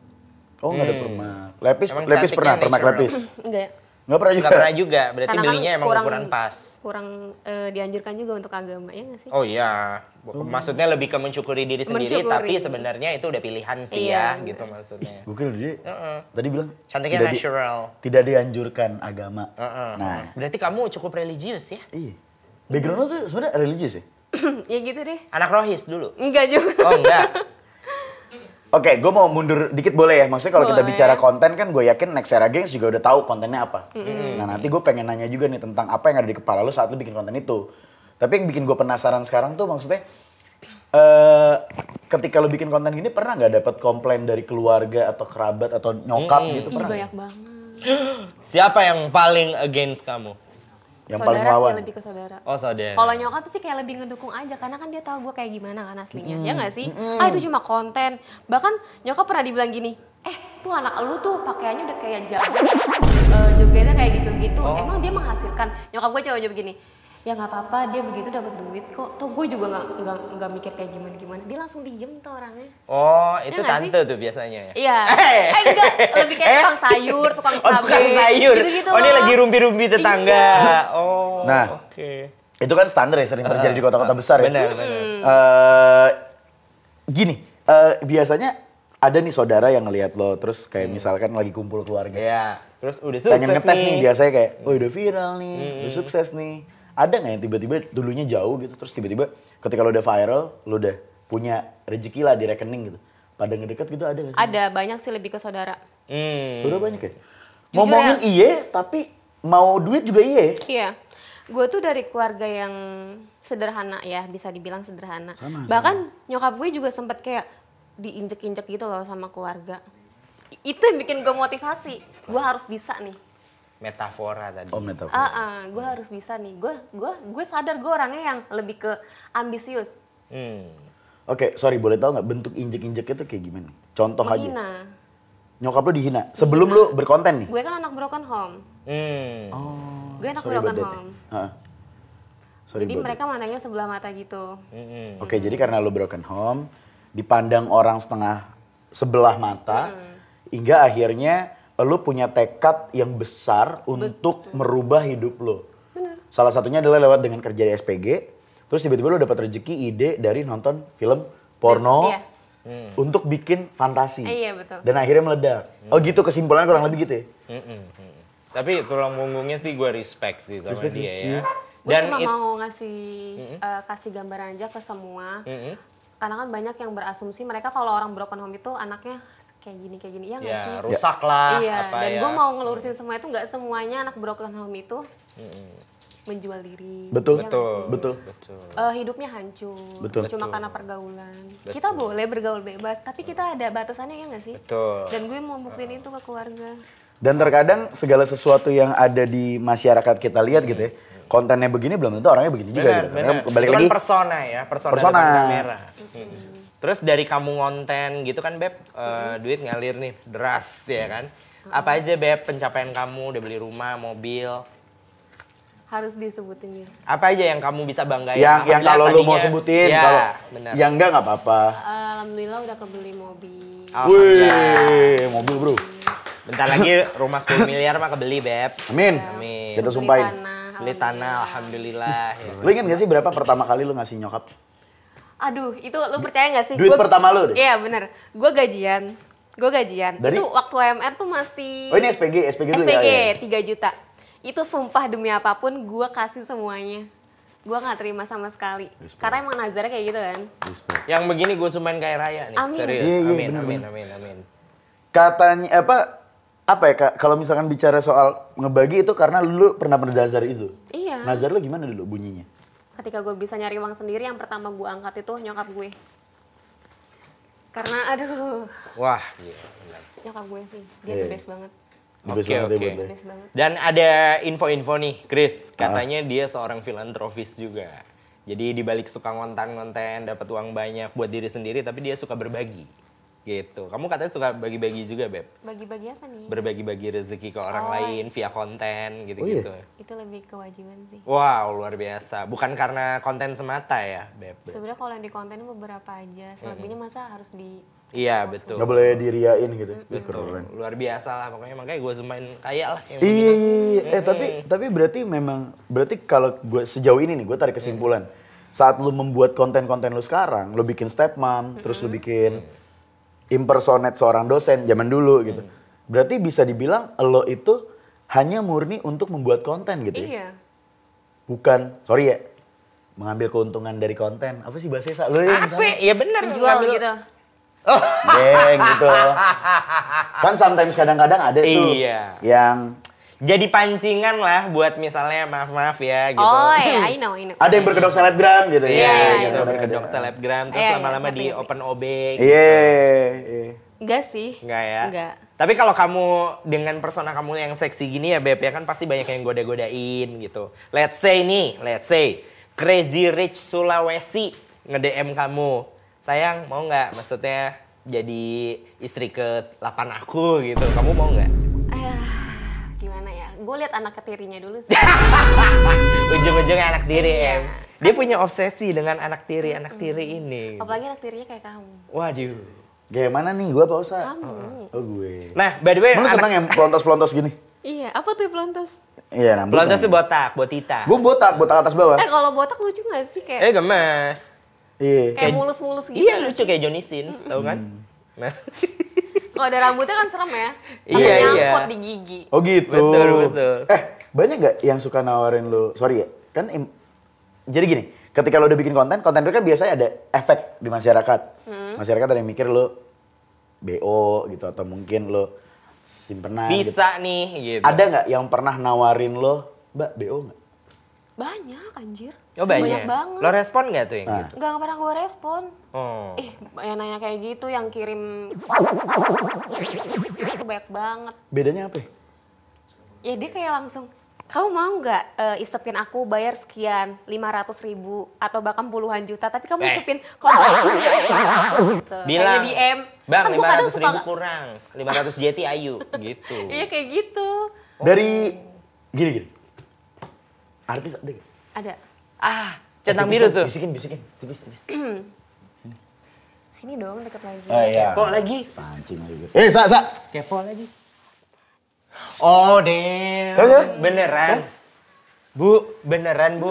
Speaker 1: Oh nggak ada permak. Lepis,
Speaker 3: Emang
Speaker 1: lepis
Speaker 3: cantiknya
Speaker 1: pernah, permak
Speaker 3: natural.
Speaker 1: lepis.
Speaker 2: Enggak ya?
Speaker 1: Nggak pernah juga.
Speaker 3: Nggak pernah juga, berarti
Speaker 2: Karena kan
Speaker 3: belinya emang ukuran pas.
Speaker 2: Kurang dianjurkan juga untuk agama, ya nggak sih?
Speaker 3: Oh iya, maksudnya lebih ke mensyukuri diri sendiri,
Speaker 2: Mensyukuri.
Speaker 3: tapi sebenarnya itu udah pilihan sih
Speaker 2: Iya,
Speaker 3: ya, gitu maksudnya.
Speaker 1: Gue kira dia tadi bilang
Speaker 3: Cantiknya
Speaker 1: tidak
Speaker 3: natural.
Speaker 1: tidak dianjurkan agama. Nah,
Speaker 3: Berarti kamu cukup religius ya?
Speaker 1: iya. Background lo tuh sebenarnya religius ya?
Speaker 2: Ya gitu deh.
Speaker 3: Anak rohis dulu?
Speaker 2: Enggak juga.
Speaker 3: Oh enggak?
Speaker 1: Oke, gue mau mundur dikit boleh ya? Maksudnya kalau kita
Speaker 2: Boleh.
Speaker 1: bicara konten kan gue yakin Next Era Gengs juga udah tahu kontennya apa. Nah nanti gue pengen nanya juga nih tentang apa yang ada di kepala lo saat lo bikin konten itu. Tapi yang bikin gue penasaran sekarang tuh maksudnya ketika lo bikin konten gini pernah nggak dapet komplain dari keluarga atau kerabat atau nyokap gitu
Speaker 2: Ih,
Speaker 1: pernah?
Speaker 2: banyak
Speaker 1: nggak?
Speaker 2: banget.
Speaker 3: Siapa yang paling against kamu?
Speaker 1: Yang
Speaker 2: Saudara
Speaker 1: paling lawan.
Speaker 2: sih, lebih ke saudara.
Speaker 3: Oh saudara.
Speaker 2: Kalau nyokap sih kayak lebih ngedukung aja karena kan dia tahu gue kayak gimana kan aslinya. Ya nggak sih? Ah itu cuma konten. Bahkan nyokap pernah dibilang gini, tuh anak lu tuh pakaiannya udah kayak jago. Jogetnya kayak gitu-gitu. Emang dia menghasilkan. Nyokap gue coba begini. Ya nggak apa-apa, dia begitu dapat duit kok. Tuh gue juga nggak mikir kayak gimana-gimana. Dia langsung diem tuh orangnya.
Speaker 3: Oh itu
Speaker 2: Ya nggak
Speaker 3: tante tuh biasanya ya?
Speaker 2: Iya. Enggak, lebih kayak tukang sayur, tukang cabai.
Speaker 3: Oh tukang sayur.
Speaker 2: Gitu-gitu
Speaker 3: Oh ini
Speaker 2: loh.
Speaker 3: lagi rumpi-rumpi tetangga.
Speaker 2: Iya.
Speaker 3: Oh
Speaker 1: Nah.
Speaker 3: oke.
Speaker 1: Itu kan standar ya sering terjadi di kota-kota besar ya.
Speaker 3: Benar.
Speaker 1: Gini, biasanya ada nih saudara yang ngelihat lo terus kayak misalkan lagi kumpul keluarga.
Speaker 3: Iya. Terus udah sukses
Speaker 1: Pengen ngetes nih
Speaker 3: nih.
Speaker 1: biasanya kayak, oh udah viral nih, udah sukses nih. Ada nggak yang tiba-tiba dulunya jauh gitu, terus tiba-tiba ketika lo udah viral, lo udah punya rezeki lah di rekening gitu. Pada ngedeket gitu ada nggak sih?
Speaker 2: Ada, banyak sih lebih ke saudara.
Speaker 1: Udah banyak ya?
Speaker 2: Jujur
Speaker 1: Ngomongin
Speaker 2: ya.
Speaker 1: iye, tapi mau duit juga iye.
Speaker 2: Iya, gue tuh dari keluarga yang sederhana ya, bisa dibilang sederhana.
Speaker 1: Sama.
Speaker 2: Bahkan nyokap gue juga sempet kayak diinjek-injek gitu loh sama keluarga. Itu yang bikin gue motivasi, gue harus bisa nih.
Speaker 3: Metafora tadi.
Speaker 1: Oh metafor.
Speaker 2: Gue harus bisa nih. Gue sadar gue orangnya yang lebih ke ambisius.
Speaker 1: Oke, sorry boleh tahu nggak bentuk injek-injek itu kayak gimana? Contoh aja.
Speaker 2: Menghina.
Speaker 1: Nyokap lo dihina. Sebelum lo berkonten nih?
Speaker 2: Gue kan anak broken home.
Speaker 1: Oh.
Speaker 2: Gue anak
Speaker 1: sorry
Speaker 2: broken
Speaker 1: about that.
Speaker 2: home.
Speaker 1: Heeh. Sorry
Speaker 2: Jadi
Speaker 1: about
Speaker 2: mereka mandangnya sebelah mata gitu.
Speaker 1: that. Oke, jadi karena lo broken home, dipandang orang setengah sebelah mata, hingga akhirnya lo punya tekad yang besar untuk merubah hidup lo.
Speaker 2: Bener.
Speaker 1: Salah satunya adalah lewat dengan kerja di SPG, terus tiba-tiba lo dapat rezeki ide dari nonton film porno
Speaker 2: Iya.
Speaker 1: untuk bikin fantasi.
Speaker 2: Iya, betul.
Speaker 1: Dan akhirnya meledak. Oh gitu kesimpulannya kurang lebih gitu ya?
Speaker 3: Tapi tulang punggungnya sih gue respect sih sama
Speaker 1: Respect sih,
Speaker 3: dia
Speaker 1: iya.
Speaker 3: ya.
Speaker 2: Gue cuma mau ngasih kasih gambaran aja ke semua. Karena kan banyak yang berasumsi mereka kalau orang broken home itu anaknya kayak gini ya nggak sih?
Speaker 3: ya rusak lah
Speaker 2: Iya,
Speaker 3: apa
Speaker 2: dan
Speaker 3: ya.
Speaker 2: gue mau ngelurusin semua itu nggak semuanya anak broken home itu menjual diri.
Speaker 1: Betul.
Speaker 2: Iya nggak sih?
Speaker 1: Betul.
Speaker 2: Hidupnya hancur,
Speaker 1: Betul.
Speaker 2: cuma karena pergaulan. Kita boleh bergaul bebas, tapi kita ada batasannya ya nggak sih?
Speaker 3: Betul.
Speaker 2: Dan gue mau buktiin itu ke keluarga.
Speaker 1: Dan terkadang segala sesuatu yang ada di masyarakat kita lihat gitu ya, kontennya begini belum tentu orangnya begini juga gitu. Karena kembali
Speaker 3: Itu kan
Speaker 1: lagi,
Speaker 3: persona ya, persona
Speaker 1: Persona.
Speaker 3: depan kamera. Terus dari kamu ngonten gitu kan Beb, duit ngalir nih, deras ya kan. Apa aja Beb pencapaian kamu, udah beli rumah, mobil.
Speaker 2: Harus disebutin ya.
Speaker 3: Apa aja yang kamu bisa banggain?
Speaker 1: yang
Speaker 3: Apabila
Speaker 1: kalau lu mau
Speaker 3: tadinya-
Speaker 1: sebutin,
Speaker 3: ya,
Speaker 1: kalau
Speaker 3: benar.
Speaker 1: yang enggak nggak apa-apa.
Speaker 2: Alhamdulillah udah kebeli mobil.
Speaker 1: Wih, mobil bro.
Speaker 3: Bentar lagi rumah 10 miliar mah kebeli Beb.
Speaker 1: Amin.
Speaker 3: Amin.
Speaker 1: Kita
Speaker 2: Beli
Speaker 1: sumpahin.
Speaker 2: tanah,
Speaker 3: Beli tanah, alhamdulillah. Ya.
Speaker 1: Lu ingat gak sih berapa pertama kali lu ngasih nyokap?
Speaker 2: Aduh, itu lu percaya gak sih?
Speaker 1: Duit pertama lu deh?
Speaker 2: Iya bener, gue gajian.
Speaker 1: Dari?
Speaker 2: Itu waktu UMR tuh masih...
Speaker 1: Oh ini SPG dulu
Speaker 2: SPG
Speaker 1: ya?
Speaker 2: 3 juta. Itu sumpah demi apapun gue kasih semuanya. Gue gak terima sama sekali. Karena emang nazarnya kayak gitu kan.
Speaker 1: Respect.
Speaker 3: Yang begini gue sumpahin kayak raya nih.
Speaker 2: Amin.
Speaker 3: Serius.
Speaker 1: Iya,
Speaker 3: Amin,
Speaker 1: bener,
Speaker 3: amin.
Speaker 1: Katanya apa ya Kak, kalau misalkan bicara soal ngebagi itu karena lu pernah bernazar itu?
Speaker 2: Iya.
Speaker 1: Nazar lu gimana dulu bunyinya?
Speaker 2: Ketika gue bisa nyari uang sendiri, yang pertama gue angkat itu nyokap gue. Karena aduh,
Speaker 3: Wah, iya. benar.
Speaker 2: nyokap gue sih. Dia
Speaker 1: Iya.
Speaker 2: the best banget.
Speaker 1: The best
Speaker 3: Oke,
Speaker 1: banget ya
Speaker 3: oke.
Speaker 1: buat
Speaker 2: The
Speaker 1: lu.
Speaker 2: best banget.
Speaker 3: Dan ada info-info nih, Chris. Katanya dia seorang filantropis juga. Jadi di balik suka ngonten-ngonten, dapat uang banyak buat diri sendiri, tapi dia suka berbagi. Gitu. Kamu katanya suka bagi-bagi juga, Beb.
Speaker 2: Bagi-bagi apa nih?
Speaker 3: Berbagi-bagi rezeki ke orang lain via konten gitu-gitu.
Speaker 2: Itu lebih kewajiban sih.
Speaker 3: Wow, luar biasa. Bukan karena konten semata ya, Beb.
Speaker 2: Sebenarnya kalau yang di konten beberapa aja, selebihnya masa harus di...
Speaker 3: Iya, betul.
Speaker 1: Gak boleh diriain gitu.
Speaker 3: Betul.
Speaker 1: Keren.
Speaker 3: Luar biasa lah pokoknya. Makanya gue semain kaya lah. Yang
Speaker 1: Iya,
Speaker 3: begitu.
Speaker 1: tapi berarti memang kalau gue sejauh ini nih gue tarik kesimpulan. Saat lu membuat konten-konten lu sekarang, lu bikin step mom, terus lu bikin impersonate seorang dosen zaman dulu gitu. Berarti bisa dibilang lo itu hanya murni untuk membuat konten gitu ya?
Speaker 2: Iya.
Speaker 1: Bukan, sorry ya, mengambil keuntungan dari konten. Apa sih bahasa lu yang
Speaker 3: Apa? Iya benar.
Speaker 2: Jual
Speaker 3: ngambil-
Speaker 2: gitu.
Speaker 1: geng gitu. Kan sometimes kadang-kadang ada tuh
Speaker 3: Iya.
Speaker 1: yang
Speaker 3: Jadi pancingan lah buat misalnya maaf-maaf ya gitu.
Speaker 2: Oh iya, I know.
Speaker 1: ada yang berkedok selebgram gitu ya.
Speaker 2: Iya,
Speaker 3: gitu,
Speaker 1: ada.
Speaker 3: berkedok selebgram terus
Speaker 2: Iya,
Speaker 3: lama-lama
Speaker 2: ngerti,
Speaker 3: di
Speaker 2: ngerti.
Speaker 3: open OB.
Speaker 1: Iya.
Speaker 2: Enggak sih.
Speaker 3: Enggak ya?
Speaker 2: Enggak.
Speaker 3: Tapi kalau kamu dengan persona kamu yang seksi gini ya Beb, ya kan pasti banyak yang goda-godain gitu. Let's say Crazy Rich Sulawesi nge-DM kamu. Sayang, mau nggak maksudnya jadi istri ke-8 aku gitu. Kamu mau nggak?
Speaker 2: Gimana ya? Gue lihat anak ketirinya dulu sih.
Speaker 3: Ujung-ujungnya anak tiri,
Speaker 2: Iya.
Speaker 3: Em. Dia punya obsesi dengan anak tiri ini.
Speaker 2: Apalagi anak tirinya kayak kamu.
Speaker 3: Waduh.
Speaker 1: Kayak mana nih? Gua apa Osa?
Speaker 2: Kamu.
Speaker 1: Oh gue.
Speaker 3: Nah, by the way,
Speaker 1: Emang lu senang yang pelontos-pelontos gini?
Speaker 2: Iya, apa tuh pelontos?
Speaker 1: Iya, rambut.
Speaker 3: Pelontos tuh botita.
Speaker 1: Gue botak atas bawah.
Speaker 2: Kalau botak lucu gak sih? Kayak
Speaker 3: Gemes.
Speaker 1: Iya.
Speaker 2: kayak mulus-mulus gitu.
Speaker 3: Iya lucu kayak Johnny Sins, tau kan? Nah.
Speaker 2: Kalau ada rambutnya kan serem ya.
Speaker 3: Iya,
Speaker 2: Takut
Speaker 3: iya.
Speaker 2: nyangkut di gigi.
Speaker 1: Oh gitu.
Speaker 3: Betul.
Speaker 1: Banyak gak yang suka nawarin lu, sorry ya, Jadi gini, ketika lo udah bikin konten itu kan biasanya ada efek di masyarakat. Masyarakat ada yang mikir lo BO gitu atau mungkin lo simpenan
Speaker 3: Bisa
Speaker 1: gitu.
Speaker 3: nih gitu.
Speaker 1: Ada nggak yang pernah nawarin lo, Mbak BO nggak?
Speaker 2: Banyak anjir.
Speaker 3: Oh banyak.
Speaker 2: banget.
Speaker 3: Lo respon gak tuh yang
Speaker 1: Nah.
Speaker 3: gitu?
Speaker 2: Nggak pernah gue respon.
Speaker 3: Oh.
Speaker 2: Yang nanya kayak gitu, yang kirim itu banyak banget.
Speaker 1: Bedanya apa ya?
Speaker 2: Ya dia kayak langsung, kamu mau nggak isepin aku bayar sekian, 500.000 atau bahkan puluhan juta, tapi kamu isepin kalau gitu.
Speaker 3: Bilang,
Speaker 2: Kayak DM.
Speaker 3: Bang,
Speaker 2: Kan gua kadang
Speaker 3: 500
Speaker 2: suka-
Speaker 3: ribu kurang, 500 JT ayu, gitu.
Speaker 2: Iya kayak gitu.
Speaker 1: Dari gini. Artis ada nggak?
Speaker 2: Ada.
Speaker 3: Ah, centang
Speaker 1: Tipis
Speaker 3: biru
Speaker 1: dong,
Speaker 3: tuh.
Speaker 1: Bisikin, tipis.
Speaker 2: Sini dong deket lagi.
Speaker 1: Oh iya.
Speaker 3: Kok lagi?
Speaker 1: Pancing lagi. Sa.
Speaker 3: Kepo lagi. Oh, damn.
Speaker 1: Saya?
Speaker 3: Beneran. Bu, beneran, Bu.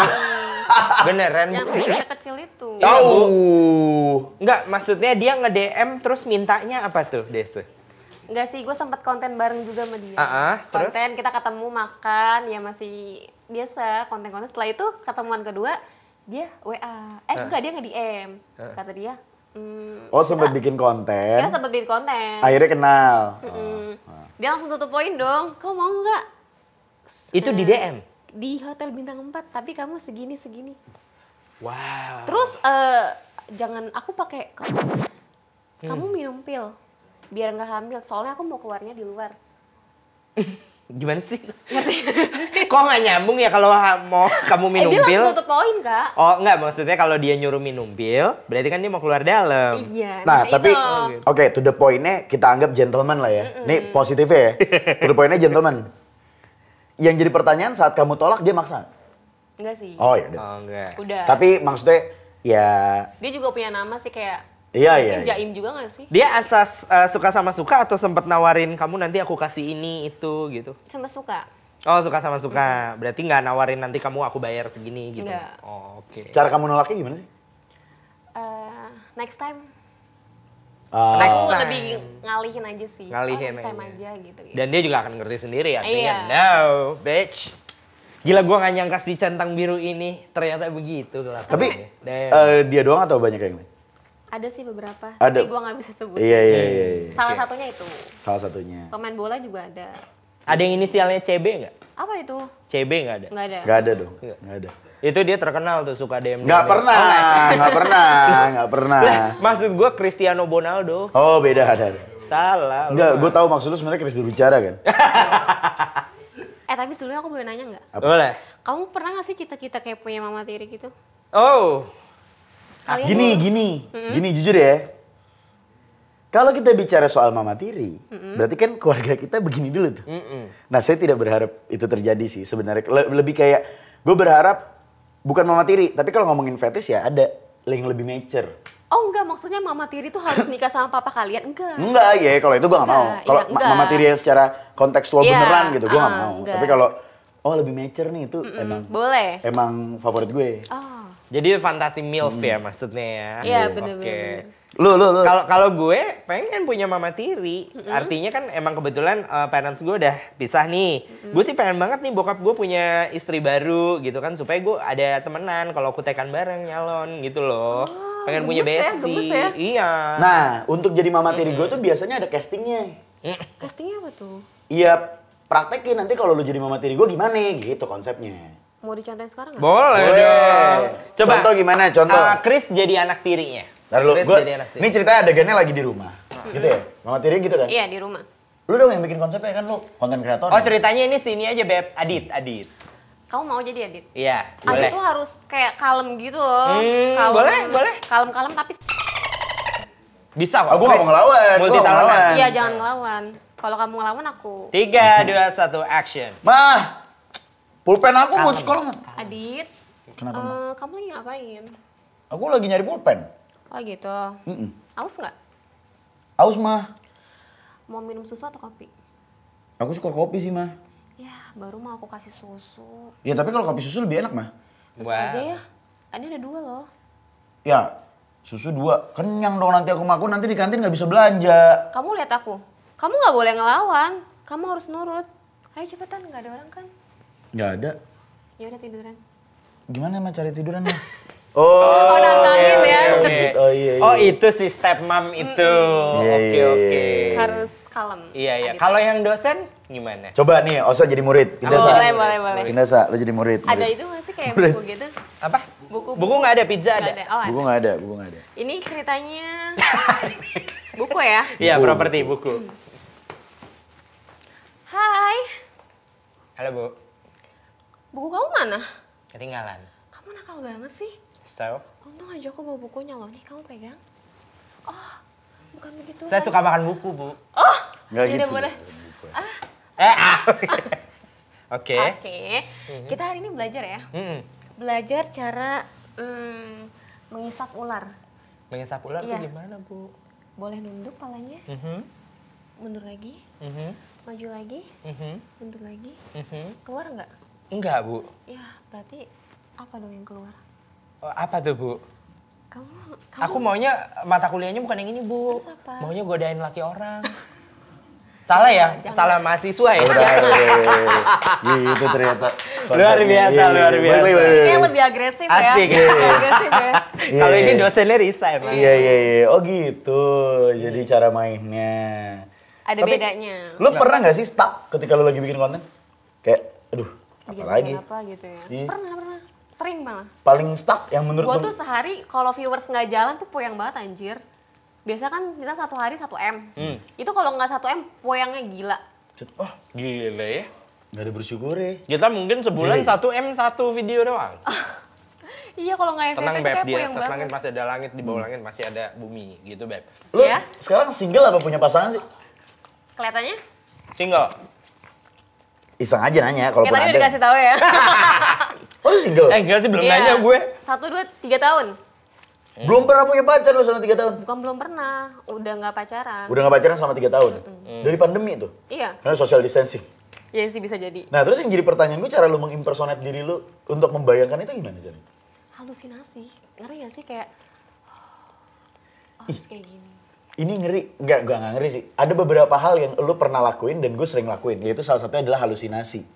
Speaker 3: Beneran,
Speaker 2: Yang
Speaker 3: Bu.
Speaker 2: kecil itu.
Speaker 3: Iya, Bu.
Speaker 1: Oh.
Speaker 3: Enggak, maksudnya dia nge-DM terus mintanya apa tuh, Desa?
Speaker 2: Enggak sih, gue sempet konten bareng juga sama dia.
Speaker 3: Terus?
Speaker 2: Konten, kita ketemu makan, ya masih biasa konten-konten. Setelah itu ketemuan kedua, dia WA. Enggak, dia nge-DM. Kata dia,
Speaker 1: Oh sempat bikin konten.
Speaker 2: kita sempet bikin konten.
Speaker 1: Akhirnya kenal.
Speaker 2: Dia langsung tutup poin dong, kamu mau nggak?
Speaker 3: Itu di DM?
Speaker 2: Di Hotel Bintang 4, tapi kamu segini-segini.
Speaker 3: Wow.
Speaker 2: Terus jangan aku pakai kamu minum pil biar nggak hamil. Soalnya aku mau keluarnya di luar.
Speaker 3: Gimana sih? Kok nggak nyambung ya kalau mau kamu minum
Speaker 2: Dia
Speaker 3: pil?
Speaker 2: langsung tutup poin kak.
Speaker 3: Oh enggak, maksudnya kalau dia nyuruh minum pil, berarti kan dia mau keluar dalam.
Speaker 2: Iya.
Speaker 1: Nah tapi
Speaker 2: itu.
Speaker 1: oke to the point-nya kita anggap gentleman lah ya. Nih positifnya ya. To the point-nya gentleman. Yang jadi pertanyaan saat kamu tolak dia maksa.
Speaker 2: Enggak sih.
Speaker 1: Oh ya udah.
Speaker 3: Oh enggak.
Speaker 2: Udah.
Speaker 1: Tapi maksudnya ya
Speaker 2: Dia juga punya nama sih kayak.
Speaker 1: iya.
Speaker 2: Mungkin Jaim juga nggak sih?
Speaker 3: Dia asas suka sama suka atau sempat nawarin kamu nanti aku kasih ini itu gitu?
Speaker 2: Sama suka.
Speaker 3: Oh suka sama suka, berarti nggak nawarin nanti kamu aku bayar segini gitu?
Speaker 2: Nggak.
Speaker 3: Oh, oke.
Speaker 1: Cara kamu nolaknya gimana sih?
Speaker 2: Next time.
Speaker 3: Next
Speaker 2: Aku
Speaker 3: time.
Speaker 2: lebih ngalihin aja sih.
Speaker 3: Ngalihin
Speaker 2: next time
Speaker 3: aja.
Speaker 2: aja gitu.
Speaker 3: Dan dia juga akan ngerti sendiri artinya.
Speaker 2: Iya.
Speaker 3: No, bitch. Gila gua nggak nyangka si centang biru ini ternyata begitu kelakuannya.
Speaker 1: Tapi
Speaker 3: Damn.
Speaker 1: dia doang atau banyak yang lain?
Speaker 2: Ada sih beberapa,
Speaker 1: Ada.
Speaker 2: tapi gue nggak bisa sebut.
Speaker 1: Iya.
Speaker 2: Salah
Speaker 3: Oke.
Speaker 2: satunya itu.
Speaker 1: Salah satunya.
Speaker 2: Pemain bola juga ada.
Speaker 3: Ada yang inisialnya CB nggak?
Speaker 2: Apa itu?
Speaker 3: CB nggak ada?
Speaker 2: Nggak ada.
Speaker 1: Gak ada dong. Gak ada.
Speaker 3: Itu dia terkenal tuh suka DM.
Speaker 1: Gak pernah. Gak pernah.
Speaker 3: Maksud gua Cristiano Ronaldo.
Speaker 1: Oh beda ada.
Speaker 3: Salah. lu
Speaker 1: Enggak,
Speaker 3: mah.
Speaker 1: gue tahu maksud lu sebenarnya Chris berbicara kan.
Speaker 2: Tapi sebelumnya aku boleh nanya nggak?
Speaker 3: Boleh.
Speaker 2: Kamu pernah nggak sih cita-cita kayak punya mama tiri gitu?
Speaker 3: Oh.
Speaker 2: Kalian
Speaker 1: Gini jujur ya. Kalau kita bicara soal mama tiri, berarti kan keluarga kita begini dulu tuh. Nah saya tidak berharap itu terjadi sih sebenarnya. Lebih kayak gue berharap bukan mama tiri, tapi kalau ngomongin fetish ya ada yang lebih mature.
Speaker 2: Oh enggak, maksudnya mama tiri tuh harus nikah sama papa kalian? Enggak.
Speaker 1: Enggak ya, kalau itu gue gak mau.
Speaker 2: Enggak,
Speaker 1: Kalau
Speaker 2: iya, enggak.
Speaker 1: mama tiri yang secara kontekstual
Speaker 2: Iya,
Speaker 1: beneran gitu, gue gak mau.
Speaker 2: enggak.
Speaker 1: Tapi kalau lebih mature nih itu
Speaker 2: Boleh.
Speaker 1: emang favorit gue.
Speaker 2: Oh.
Speaker 3: Jadi fantasi MILF ya maksudnya ya.
Speaker 2: Iya,
Speaker 3: Oke.
Speaker 2: bener-bener.
Speaker 1: Lu.
Speaker 3: Kalau gue pengen punya mama tiri. Artinya kan emang kebetulan parents gue udah pisah nih. Gue sih pengen banget nih bokap gue punya istri baru gitu kan. Supaya gue ada temenan kalau kutekan bareng nyalon gitu loh. Pengen punya
Speaker 2: gemes ya,
Speaker 3: bestie.
Speaker 2: gemes ya.
Speaker 3: Iya.
Speaker 1: Nah, untuk jadi mama tiri gue tuh biasanya ada castingnya.
Speaker 2: Castingnya apa tuh?
Speaker 1: Iya, praktekin nanti kalau lu jadi mama tiri gue gimana gitu konsepnya.
Speaker 2: Mau dicontohin sekarang nggak?
Speaker 3: Boleh dong. Coba.
Speaker 1: Contoh gimana? Contoh.
Speaker 3: Chris jadi anak tirinya.
Speaker 1: Ntar lu,
Speaker 3: Chris
Speaker 1: gua,
Speaker 3: jadi anak tiri.
Speaker 1: ini ceritanya adegannya lagi di rumah. Gitu ya? Mama tiri gitu kan?
Speaker 2: Iya, di rumah.
Speaker 1: Lu dong yang bikin konsepnya kan lu, konten kreator.
Speaker 3: Oh ceritanya ini sini aja Beb. Adit.
Speaker 2: Kamu mau jadi Adit?
Speaker 3: Iya,
Speaker 2: Adit
Speaker 3: boleh.
Speaker 2: tuh harus kayak kalem gitu loh.
Speaker 3: boleh.
Speaker 2: Kalem-kalem tapi
Speaker 3: Bisa kok.
Speaker 1: Oh, gua nggak mau ngelawan,
Speaker 3: Multi
Speaker 1: gua nggak mau
Speaker 3: talented.
Speaker 1: ngelawan.
Speaker 2: iya jangan ngelawan. Kalau kamu ngelawan aku.
Speaker 3: 3, 2, 1, action.
Speaker 1: Mah, pulpen aku buat sekolah nggak?
Speaker 2: Adit,
Speaker 1: Kenapa? Mah?
Speaker 2: kamu lagi ngapain?
Speaker 1: Aku lagi nyari pulpen.
Speaker 2: Oh gitu. Aus nggak?
Speaker 1: Aus mah.
Speaker 2: Mau minum susu atau kopi?
Speaker 1: Aku suka kopi sih mah.
Speaker 2: Ya, baru mau aku kasih susu.
Speaker 1: Ya tapi kalau kopi susu lebih enak mah.
Speaker 2: Susu aja ya. Ini ada 2 loh.
Speaker 1: Ya, susu 2. Kenyang dong nanti aku makan, nanti di kantin nggak bisa belanja.
Speaker 2: Kamu lihat aku. Kamu nggak boleh ngelawan. Kamu harus nurut. Ayo cepetan, nggak ada orang kan?
Speaker 1: Nggak ada.
Speaker 2: Ya udah tiduran.
Speaker 1: Gimana emang cari tiduran nih?
Speaker 2: Oh, nantangin ya.
Speaker 1: Oh iya.
Speaker 3: Oh itu si stepmom itu. Oke.
Speaker 2: Harus kalem.
Speaker 3: Iya. Kalau yang dosen gimana?
Speaker 1: Coba nih, Osa jadi murid. Pindah Sa.
Speaker 2: Boleh.
Speaker 1: Pindah Sa, lo jadi murid.
Speaker 2: Ada itu nggak sih kayak buku gitu?
Speaker 3: Apa?
Speaker 2: Buku
Speaker 3: nggak ada, pizza
Speaker 2: Nggak
Speaker 3: ada.
Speaker 2: Oh,
Speaker 1: Buku
Speaker 2: ada.
Speaker 1: nggak ada.
Speaker 2: Ini ceritanya buku ya?
Speaker 3: Iya, properti buku.
Speaker 2: Hai,
Speaker 3: Halo Bu,
Speaker 2: buku kamu mana?
Speaker 3: ketinggalan.
Speaker 2: Kamu nakal banget sih.
Speaker 3: So,
Speaker 2: Untung aja aku bawa bukunya loh. Nih kamu pegang. Oh, bukan begitu.
Speaker 3: saya suka makan buku Bu.
Speaker 2: Oh,
Speaker 1: Nggak
Speaker 2: ya
Speaker 1: gitu.
Speaker 2: udah boleh.
Speaker 3: Oke.
Speaker 2: Kita hari ini belajar ya.
Speaker 3: Mm-mm.
Speaker 2: Belajar cara mengisap ular.
Speaker 3: Mengisap ular tuh
Speaker 2: Iya.
Speaker 3: gimana Bu?
Speaker 2: Boleh nunduk palanya, mundur lagi, maju lagi, mundur lagi. Keluar nggak?
Speaker 3: Enggak Bu.
Speaker 2: Ya, berarti apa dong yang keluar?
Speaker 3: Oh, apa tuh Bu?
Speaker 2: Kamu
Speaker 3: Aku maunya mata kuliahnya bukan yang ini Bu.
Speaker 2: Terus apa?
Speaker 3: Maunya godain laki orang. Salah ya?
Speaker 2: Jangan.
Speaker 3: Salah mahasiswa ya?
Speaker 1: Gitu ternyata.
Speaker 3: Luar biasa, luar biasa.
Speaker 2: kayak lebih agresif
Speaker 3: Asik.
Speaker 2: ya. Lebih agresif ya.
Speaker 3: Kalau ini dosennya resign.
Speaker 1: Iya. Oh gitu. Jadi cara mainnya.
Speaker 2: Ada
Speaker 1: Tapi,
Speaker 2: bedanya.
Speaker 1: Lo pernah nggak sih stuck ketika lo lagi bikin konten? Kayak, aduh,
Speaker 2: Bikin
Speaker 1: apa lagi?
Speaker 2: apa gitu ya.
Speaker 1: Iya.
Speaker 2: Pernah. Sering malah.
Speaker 1: Paling stuck yang menurut
Speaker 2: Gue
Speaker 1: lo?
Speaker 2: tuh sehari kalau viewers nggak jalan tuh poyang banget anjir. Biasa kan kita 1 hari 1 M. Itu kalau nggak 1 M poyangnya gila.
Speaker 3: Oh, gila ya.
Speaker 1: Nggak ada bersyukur ya.
Speaker 3: Kita mungkin sebulan
Speaker 1: Jay.
Speaker 3: 1 M 1 video doang.
Speaker 2: Iya kalau nggak
Speaker 3: Tenang
Speaker 2: FVP
Speaker 3: Beb,
Speaker 2: kayak
Speaker 3: di
Speaker 2: poyang
Speaker 3: atas
Speaker 2: banget.
Speaker 3: langit masih ada langit, di bawah langit masih ada bumi gitu Beb.
Speaker 1: Lo
Speaker 2: Iya.
Speaker 1: sekarang single apa punya pasangan sih?
Speaker 2: Kelihatannya?
Speaker 3: Single?
Speaker 1: Iseng aja nanya kalau
Speaker 2: Kayak tadi
Speaker 1: ada.
Speaker 2: udah dikasih tahu ya.
Speaker 1: Oh lu single?
Speaker 3: Enggak sih, belum
Speaker 2: Iya.
Speaker 3: nanya gue.
Speaker 2: 1, 2, 3 tahun.
Speaker 1: Belum pernah punya pacar lo selama 3 tahun?
Speaker 2: Bukan belum pernah, udah nggak pacaran.
Speaker 1: Udah gak pacaran selama 3 tahun? Dari pandemi tuh?
Speaker 2: Iya,
Speaker 1: Karena social distancing.
Speaker 2: ya sih bisa jadi.
Speaker 1: Nah terus yang jadi pertanyaan gue, cara lu mengimpersonate diri lu untuk membayangkan itu gimana caranya?
Speaker 2: Halusinasi, ngeri gak sih kayak, harus kayak gini.
Speaker 1: Ini ngeri, gak ngeri sih. Ada beberapa hal yang lu pernah lakuin dan gue sering lakuin. Yaitu salah satunya adalah halusinasi.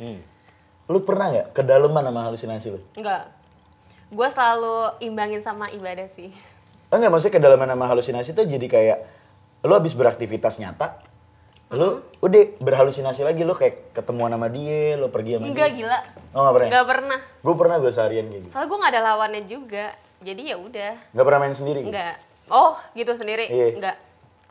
Speaker 1: Lu pernah gak kedalaman sama halusinasi lu?
Speaker 2: Enggak, gue selalu imbangin sama ibadah sih.
Speaker 1: Enggak, maksudnya kedalaman sama halusinasi tuh jadi kayak lu habis beraktivitas nyata, lu udah berhalusinasi lagi, lu kayak ketemuan sama dia, lu pergi sama
Speaker 2: Enggak
Speaker 1: dia.
Speaker 2: gila,
Speaker 1: Oh gak pernah?
Speaker 2: enggak pernah.
Speaker 1: Gue seharian kayak gitu.
Speaker 2: Soalnya gue nggak ada lawannya juga, jadi ya udah.
Speaker 1: Gak pernah main sendiri? Gitu?
Speaker 2: Enggak. Oh gitu sendiri?
Speaker 1: Iya.
Speaker 2: Enggak,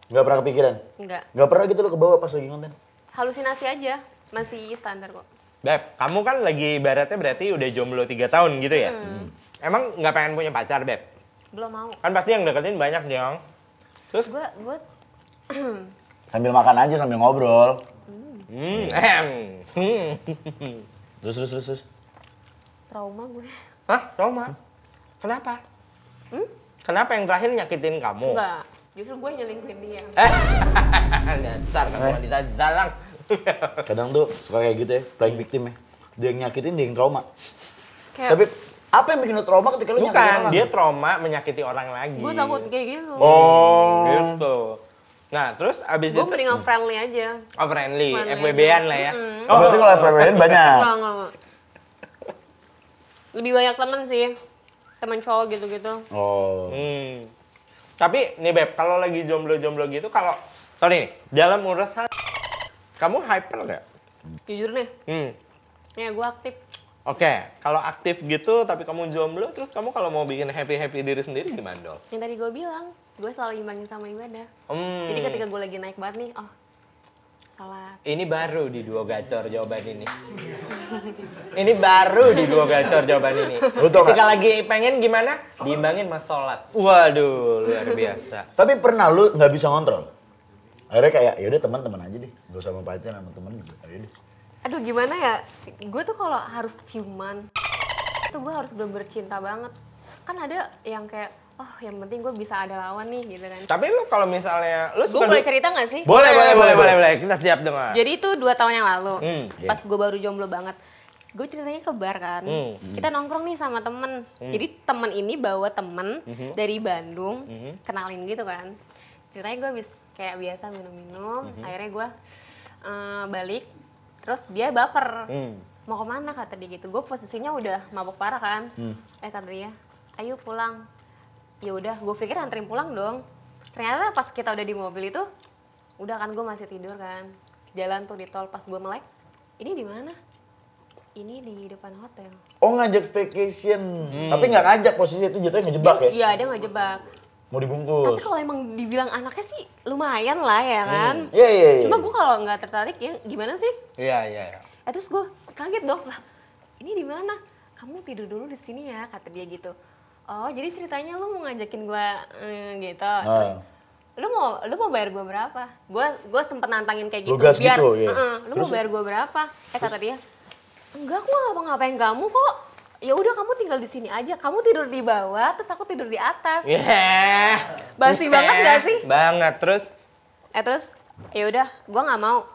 Speaker 1: Gak pernah kepikiran?
Speaker 2: enggak.
Speaker 1: Gak pernah gitu lu kebawa pas lagi konten?
Speaker 2: Halusinasi aja, masih standar kok.
Speaker 3: Beb, kamu kan lagi ibaratnya berarti udah jomblo 3 tahun gitu ya? Emang nggak pengen punya pacar Beb?
Speaker 2: Belum mau.
Speaker 3: Kan pasti yang deketin banyak dong. Terus?
Speaker 2: Gue
Speaker 1: Sambil makan aja, sambil ngobrol. Terus.
Speaker 2: trauma gue.
Speaker 3: Hah? Trauma? Kenapa? Kenapa yang terakhir nyakitin kamu?
Speaker 2: Enggak, justru gue nyelingkuhin dia.
Speaker 3: Dasar kamu wanita zalang.
Speaker 1: Kadang tuh suka kayak gitu ya, playing victim ya. Dia yang nyakitin, dia yang trauma.
Speaker 2: Kayak,
Speaker 1: Tapi apa yang bikin lo trauma ketika lo nyakitin
Speaker 3: Bukan,
Speaker 1: orang?
Speaker 3: dia trauma menyakiti orang lagi.
Speaker 2: gue takut kayak gitu.
Speaker 1: Oh.
Speaker 3: Gitu. Nah, terus abis
Speaker 2: Gue
Speaker 3: itu
Speaker 2: mendingan friendly aja.
Speaker 3: oh friendly,
Speaker 2: Friendly
Speaker 3: FWB-an
Speaker 2: aja.
Speaker 3: lah ya.
Speaker 1: Oh, berarti kalau FWB-an banyak.
Speaker 2: Enggak. Lebih banyak temen sih. Temen cowok gitu-gitu.
Speaker 1: Oh.
Speaker 3: Tapi nih Beb, kalau lagi jomblo-jomblo gitu, kalau sorry nih, dalam urusan kamu hyper nggak?
Speaker 2: Jujur nih,
Speaker 3: Hmm.
Speaker 2: ya gue aktif.
Speaker 3: Oke, kalau aktif gitu tapi kamu jomblo, terus kamu kalau mau bikin happy diri sendiri gimana dong?
Speaker 2: Yang tadi gue bilang, gue selalu imbangin sama ibadah.
Speaker 3: Hmm.
Speaker 2: Jadi ketika gue lagi naik banget nih, oh salat.
Speaker 3: Ini baru di Duo Gacor jawaban ini. Ini baru di Duo Gacor jawaban ini.
Speaker 1: Betul, Kak.
Speaker 3: Ketika lagi pengen gimana? Diimbangin mas sholat. Waduh, luar biasa.
Speaker 1: Tapi pernah lu nggak bisa ngontrol? Akhirnya kayak, yaudah teman-teman aja deh. Gak usah sama pacar, sama temen gitu. Yaudah.
Speaker 2: Aduh gimana ya, gue tuh kalau harus ciuman, tuh gue harus bener-bener cinta banget. Kan ada yang kayak, oh yang penting gue bisa ada lawan nih gitu kan.
Speaker 3: Tapi lu kalau misalnya lu
Speaker 2: Gue
Speaker 3: suka
Speaker 2: boleh cerita gak sih?
Speaker 3: boleh. Kita siap dengar.
Speaker 2: Jadi itu 2 tahun yang lalu,
Speaker 1: iya.
Speaker 2: pas gue baru jomblo banget. Gue ceritanya ke bar kan, kita nongkrong nih sama temen. Jadi temen ini bawa temen dari Bandung, kenalin gitu kan. Ceritanya gue kayak biasa minum-minum, akhirnya gue balik, terus dia baper. mau kemana kata dia gitu. Gue posisinya udah mabuk parah kan. Kata dia, ayo pulang. Ya udah, gue pikir anterin pulang dong. Ternyata pas kita udah di mobil itu, udah kan gue masih tidur kan. Jalan tuh di tol, pas gue melek, ini di mana? Ini di depan hotel.
Speaker 1: Oh ngajak staycation, tapi nggak ngajak, posisi itu jatuhnya ngejebak ya?
Speaker 2: Iya, dia ngejebak.
Speaker 1: Mau dibungkus.
Speaker 2: Tapi kalau emang dibilang anaknya sih lumayan lah ya kan.
Speaker 1: Iya.
Speaker 2: Cuma gue kalau nggak tertarik ya gimana sih?
Speaker 3: Iya.
Speaker 2: Terus gue kaget dong lah. Ini di mana? Kamu tidur dulu di sini ya, kata dia gitu. Oh jadi ceritanya lu mau ngajakin gue gitu. Terus lu mau bayar gue berapa? Gue sempet nantangin kayak gitu.
Speaker 1: Lugas
Speaker 2: Biar
Speaker 1: gitu, iya.
Speaker 2: Lu mau bayar gue berapa? Kata dia, enggak, aku nggak ngapa-ngapain kamu kok. Ya udah kamu tinggal di sini aja. Kamu tidur di bawah, terus aku tidur di atas. Basi banget gak sih?
Speaker 3: Banget.
Speaker 2: Terus ya udah, gue nggak mau.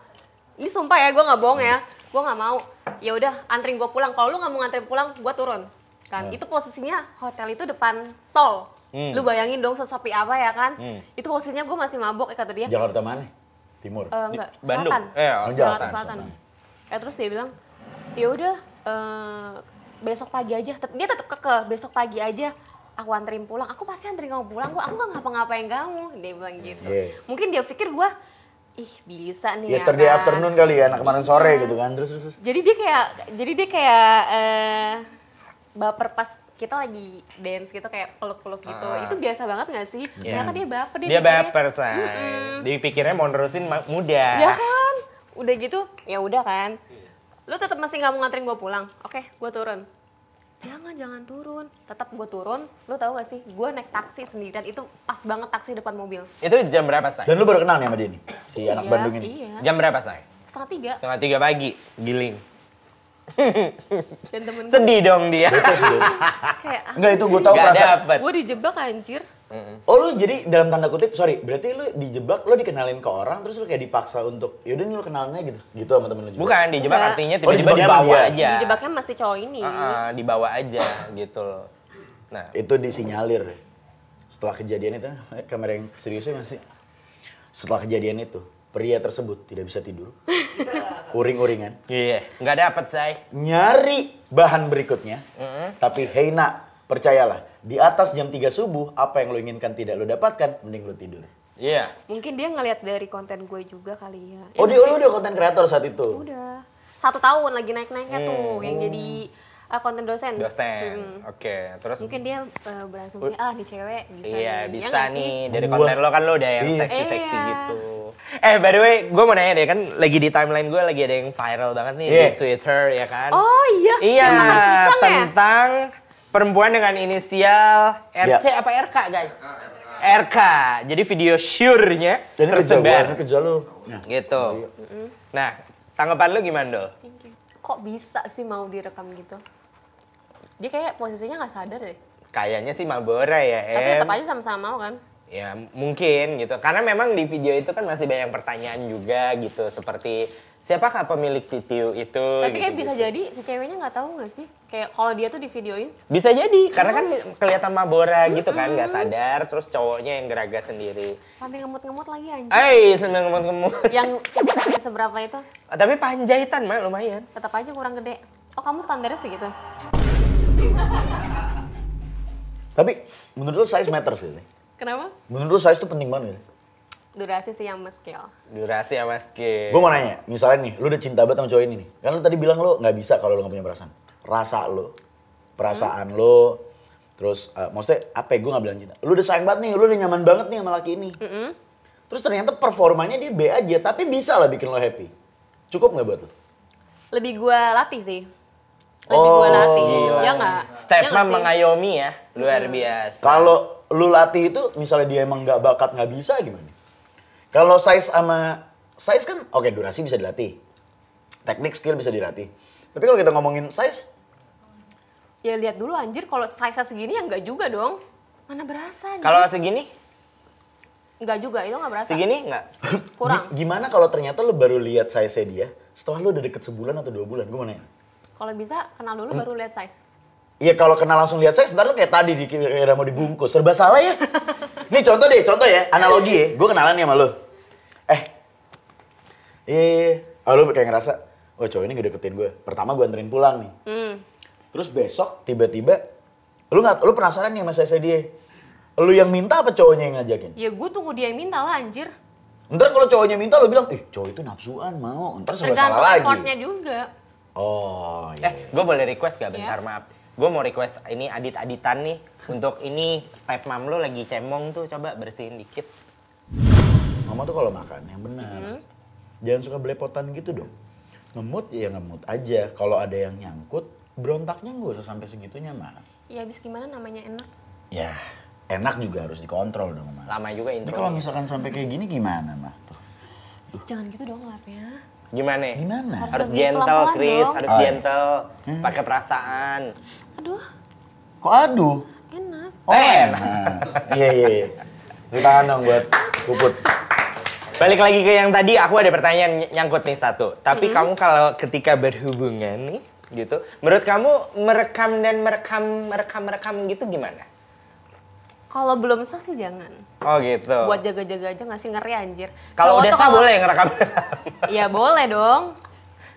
Speaker 2: Ini sumpah ya, gue nggak bohong ya. Gue nggak mau. Ya udah, anterin gue pulang. Kalau lu nggak mau nganterin pulang, gue turun. Kan itu posisinya hotel itu depan tol. Lu bayangin dong sesepi apa ya kan? Itu posisinya gue masih mabok, kata dia.
Speaker 1: Jakarta mana? Timur?
Speaker 2: Enggak,
Speaker 3: Bandung.
Speaker 2: selatan.
Speaker 1: Selatan.
Speaker 2: Terus dia bilang, ya udah besok pagi aja. Dia tetap keke, besok pagi aja aku anterin pulang. Aku pasti anterin kamu pulang kok. Aku nggak ngapa-ngapain kamu. Dia bilang gitu. Mungkin dia pikir gue, ih bisa nih.
Speaker 1: Yesterday
Speaker 2: ya kan?
Speaker 1: afternoon kali ya, anak kemarin sore gitu kan. Terus.
Speaker 2: Jadi dia kayak baper pas kita lagi dance gitu, kayak peluk-peluk gitu. Itu biasa banget gak sih? Ternyata dia baper.
Speaker 3: Dia baper, say. Dipikirnya mau nerusin muda.
Speaker 2: Ya kan? Udah gitu, ya udah kan. Lu tetap masih nggak mau nganterin gue pulang? Oke, gue turun. Jangan turun. Tetap gue turun. Lu tahu gak sih? Gue naik taksi sendirian. Itu pas banget taksi depan mobil.
Speaker 3: Itu jam berapa, say?
Speaker 1: Dan lu baru kenal nih sama dia nih? Si anak Bandung ini?
Speaker 2: Iya.
Speaker 3: Jam berapa, say?
Speaker 2: 2:30.
Speaker 3: 2:30 pagi, giling.
Speaker 2: Dan temen gue
Speaker 3: Sedih dong dia.
Speaker 2: kayak,
Speaker 1: Enggak, itu gue tahu
Speaker 3: Gak
Speaker 1: perasaan.
Speaker 3: dapet.
Speaker 2: gue dijebak anjir.
Speaker 1: Oh lu jadi dalam tanda kutip, sorry, berarti lu dijebak, lu dikenalin ke orang, terus lu kayak dipaksa untuk, yaudah nih lu kenalannya gitu? Gitu sama temen lu juga?
Speaker 3: Bukan, dijebak
Speaker 2: Enggak.
Speaker 3: artinya
Speaker 1: Oh,
Speaker 3: tiba-tiba
Speaker 1: dijebaknya
Speaker 3: dibawa
Speaker 1: sama dia.
Speaker 3: aja.
Speaker 2: Dijebaknya masih cowok ini.
Speaker 3: Dibawa aja gitu loh. Nah,
Speaker 1: Itu disinyalir. Setelah kejadian itu, kamera yang seriusnya masih. Setelah kejadian itu, pria tersebut tidak bisa tidur. Uring-uringan.
Speaker 3: iya, nggak dapet, say.
Speaker 1: Nyari bahan berikutnya. Tapi hey nak, percayalah, di atas jam 3 subuh, apa yang lo inginkan tidak lo dapatkan, mending lo tidur.
Speaker 3: Iya.
Speaker 2: Mungkin dia ngeliat dari konten gue juga kali ya.
Speaker 1: Oh, lu udah konten kreator saat itu?
Speaker 2: Udah. 1 tahun lagi naik-naiknya tuh, yang jadi konten dosen.
Speaker 3: Oke. Terus
Speaker 2: Mungkin dia berasumsi, nih cewek bisa
Speaker 3: iya,
Speaker 2: nih.
Speaker 3: bisa
Speaker 2: Ya nggak
Speaker 3: nih.
Speaker 2: sih?
Speaker 3: Dari
Speaker 1: Gua-
Speaker 3: konten lo kan lo udah yang
Speaker 1: Iya.
Speaker 3: seksi-seksi
Speaker 2: Iya.
Speaker 3: gitu. By the way, gue mau nanya deh, kan lagi di timeline gue lagi ada yang viral banget nih
Speaker 1: Iya.
Speaker 3: di Twitter, ya kan?
Speaker 2: Oh iya,
Speaker 3: Iya,
Speaker 2: yang makan pisang ya?
Speaker 3: tentang perempuan dengan inisial RC apa RK, guys? RK. Jadi video syurnya
Speaker 1: Dan ini
Speaker 3: tersebar.
Speaker 1: kerja lu. Nah,
Speaker 3: Gitu. Nah, tanggapan lu gimana, Dol?
Speaker 2: Thank you. Kok bisa sih mau direkam gitu? Dia kayak posisinya nggak sadar deh.
Speaker 3: Kayaknya sih Mabora ya,
Speaker 2: Tapi
Speaker 3: Em.
Speaker 2: tetap aja sama-sama mau kan?
Speaker 3: Ya mungkin gitu, karena memang di video itu kan masih banyak pertanyaan juga gitu, seperti siapakah pemilik video itu?
Speaker 2: Tapi
Speaker 3: gitu,
Speaker 2: kayak bisa jadi si ceweknya nggak tahu nggak sih? Kayak kalau dia tuh di videoin,
Speaker 3: Bisa jadi, karena kan kelihatan Mabora gitu kan, nggak sadar, terus cowoknya yang geragat sendiri.
Speaker 2: sampai ngemut-ngemut lagi anjir.
Speaker 3: Seneng ngemut-ngemut.
Speaker 2: Yang seberapa itu,
Speaker 3: Tapi panjaitan mah lumayan.
Speaker 2: tetap aja kurang gede. Oh kamu standarnya segitu?
Speaker 1: tapi menurut lu size matters sih?
Speaker 2: Kenapa?
Speaker 1: Menurut lu size tuh penting banget gak sih?
Speaker 2: Durasi sih yang skill.
Speaker 3: Durasi sama skill.
Speaker 1: Gue mau nanya, misalnya nih, lu udah cinta banget sama cowok ini nih. Kan lu tadi bilang lu nggak bisa kalau lu nggak punya perasaan. Rasa lu, perasaan lu, terus maksudnya apa ya, gue nggak bilang cinta. Lu udah sayang banget nih, lu udah nyaman banget nih sama laki ini. Terus ternyata performanya dia B aja, tapi bisa lah bikin lo happy. Cukup nggak buat lu?
Speaker 2: Lebih gua latih sih. Lebih gua latih.
Speaker 3: gila.
Speaker 2: Ya nggak?
Speaker 3: Step
Speaker 2: Ya nggak
Speaker 3: mah
Speaker 2: sih?
Speaker 3: mengayomi ya, luar biasa.
Speaker 1: Kalau lu latih itu, misalnya dia emang nggak bakat, nggak bisa gimana? Kalau size sama, size kan oke, durasi bisa dilatih. Teknik, skill bisa dilatih. Tapi kalau kita ngomongin size,
Speaker 2: Ya lihat dulu anjir, kalau size segini ya nggak juga dong. Mana berasa anjir.
Speaker 3: Kalau segini,
Speaker 2: Nggak juga, itu nggak berasa.
Speaker 3: segini nggak?
Speaker 2: Kurang.
Speaker 1: Gimana kalau ternyata lu baru lihat size-nya dia, setelah lu udah deket sebulan atau 2 bulan, gue mau nanya.
Speaker 2: Kalau bisa kenal dulu baru lihat size.
Speaker 1: Iya kalau kenal langsung lihat size, ntar lu kayak tadi dikira mau dibungkus. Serba salah ya. Nih contoh ya, analogi ya. Gue kenalan nih sama lu. Lu kayak ngerasa, oh cowok ini ngedeketin gue. Pertama gue anterin pulang nih. Terus besok tiba-tiba, lu penasaran nih sama saya dia. Lu yang minta apa cowoknya yang ngajakin?
Speaker 2: Ya gue tunggu dia yang minta lah anjir.
Speaker 1: Ntar kalau cowoknya minta lu bilang, cowok itu nafsuan mau. Ntar serba salah
Speaker 2: Tergantung
Speaker 1: lagi.
Speaker 2: effortnya juga.
Speaker 1: Oh iya.
Speaker 3: Gue boleh request gak? Bentar
Speaker 2: Iya.
Speaker 3: maaf. Gue mau request ini adit-aditan nih. Untuk ini stepmom lu lagi cemong tuh, coba bersihin dikit.
Speaker 1: Mama tuh kalau makan yang benar. Jangan suka belepotan gitu dong. Ngemut ya ngemut aja. Kalau ada yang nyangkut, berontaknya gak usah sampai segitunya mah.
Speaker 2: Ya habis gimana namanya enak.
Speaker 1: Ya enak juga harus dikontrol dong mah.
Speaker 3: Lama juga
Speaker 1: Ini
Speaker 3: intro.
Speaker 1: kalau misalkan sampai kayak gini gimana mah? Tuh.
Speaker 2: Jangan gitu dong lapnya.
Speaker 3: Gimana?
Speaker 1: Gimana?
Speaker 3: Harus
Speaker 2: lebih
Speaker 3: gentle,
Speaker 2: pelan-pelan
Speaker 3: Chris.
Speaker 2: dong.
Speaker 3: Harus
Speaker 1: Oh, iya.
Speaker 3: gentle. Pakai perasaan.
Speaker 2: Aduh,
Speaker 1: Kok aduh?
Speaker 2: enak.
Speaker 1: Oh enak. Iya. Lu tangan dong buat puput.
Speaker 3: Balik lagi ke yang tadi, aku ada pertanyaan nyangkut nih satu. Tapi kamu kalau ketika berhubungan nih, gitu, menurut kamu merekam gitu gimana?
Speaker 2: Kalau belum sah sih jangan.
Speaker 3: Oh gitu.
Speaker 2: Buat jaga-jaga aja nggak sih, ngeri anjir.
Speaker 3: Kalau
Speaker 2: Cowok
Speaker 3: udah
Speaker 2: tuh
Speaker 3: sah boleh ngerekam?
Speaker 2: Ya boleh dong.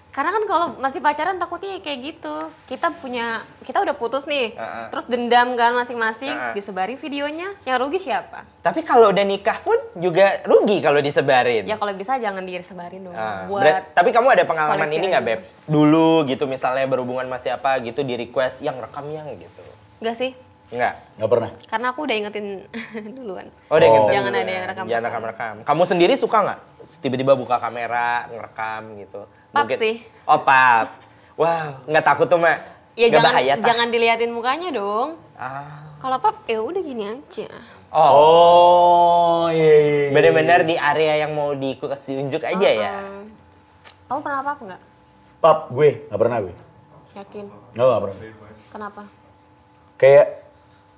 Speaker 2: Karena kan kalau masih pacaran takutnya kayak gitu. Kita udah putus nih. Terus dendam kan masing-masing, disebarin videonya. Yang rugi siapa?
Speaker 3: Tapi kalau udah nikah pun juga rugi kalau disebarin.
Speaker 2: Ya kalau bisa jangan disebarin dong.
Speaker 3: Ah,
Speaker 2: Buat
Speaker 3: tapi kamu ada pengalaman
Speaker 2: koleksi
Speaker 3: ini nggak,
Speaker 2: aja.
Speaker 3: Beb? Dulu gitu misalnya berhubungan masih apa gitu di request yang rekam yang gitu.
Speaker 2: Enggak sih.
Speaker 3: Enggak?
Speaker 1: Nggak pernah?
Speaker 2: Karena aku udah ingetin duluan.
Speaker 3: Oh, udah ingetin
Speaker 2: Jangan
Speaker 3: dulu
Speaker 2: ada
Speaker 3: ya.
Speaker 2: yang rekam-rekam.
Speaker 3: Jangan rekam-rekam. Kamu sendiri suka nggak? Tiba-tiba buka kamera, ngerekam gitu.
Speaker 2: Pap sih.
Speaker 3: Oh, pap. Wow, nggak takut tuh, Mak?
Speaker 2: Ya
Speaker 3: Nggak
Speaker 2: jangan
Speaker 3: bahaya, tah?
Speaker 2: jangan diliatin mukanya dong.
Speaker 3: Ah.
Speaker 2: Kalau pap ya udah gini aja.
Speaker 1: Oh iya.
Speaker 3: Bener-bener di area yang mau dikasih unjuk aja ya?
Speaker 2: Kamu pernah pap nggak?
Speaker 1: Pap, gue nggak pernah gue.
Speaker 2: Yakin?
Speaker 1: Nggak pernah.
Speaker 2: Kenapa?
Speaker 1: Kayak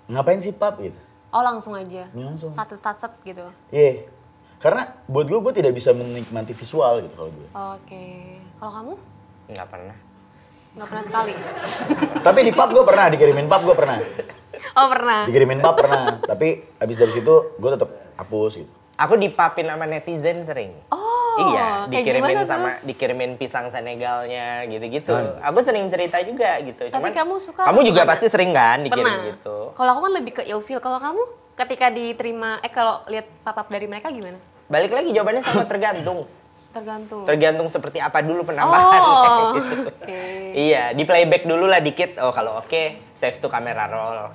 Speaker 1: ngapain sih pap gitu?
Speaker 2: Oh langsung aja.
Speaker 1: Langsung.
Speaker 2: Satu gitu.
Speaker 1: Iya. Karena buat gue tidak bisa menikmati visual gitu kalau gue.
Speaker 2: Oke. Kalau kamu?
Speaker 3: Nggak pernah.
Speaker 2: Nggak pernah sekali.
Speaker 1: Tapi di pub gue pernah, dikirimin pub gue pernah.
Speaker 2: Oh pernah.
Speaker 1: Dikirimin pub pernah. Tapi abis dari situ gue tetap hapus gitu.
Speaker 3: Aku dipapin sama netizen sering.
Speaker 2: Oh.
Speaker 3: Iya,
Speaker 2: kayak gimana
Speaker 3: dikirimin pisang Senegalnya gitu-gitu. Aku sering cerita juga gitu.
Speaker 2: Tapi kamu suka
Speaker 3: Kamu juga
Speaker 2: gimana?
Speaker 3: pasti sering kan dikirim
Speaker 2: Pernah.
Speaker 3: gitu.
Speaker 2: Kalau aku kan lebih ke ilfeel. Kalau kamu ketika diterima, kalau lihat pap-pap dari mereka gimana?
Speaker 3: Balik lagi jawabannya sama tergantung.
Speaker 2: Tergantung.
Speaker 3: Tergantung seperti apa dulu penambahan
Speaker 2: Oh,
Speaker 3: gitu.
Speaker 2: oke.
Speaker 3: Iya, di playback dulu lah dikit. Oh, kalau oke, save to camera roll.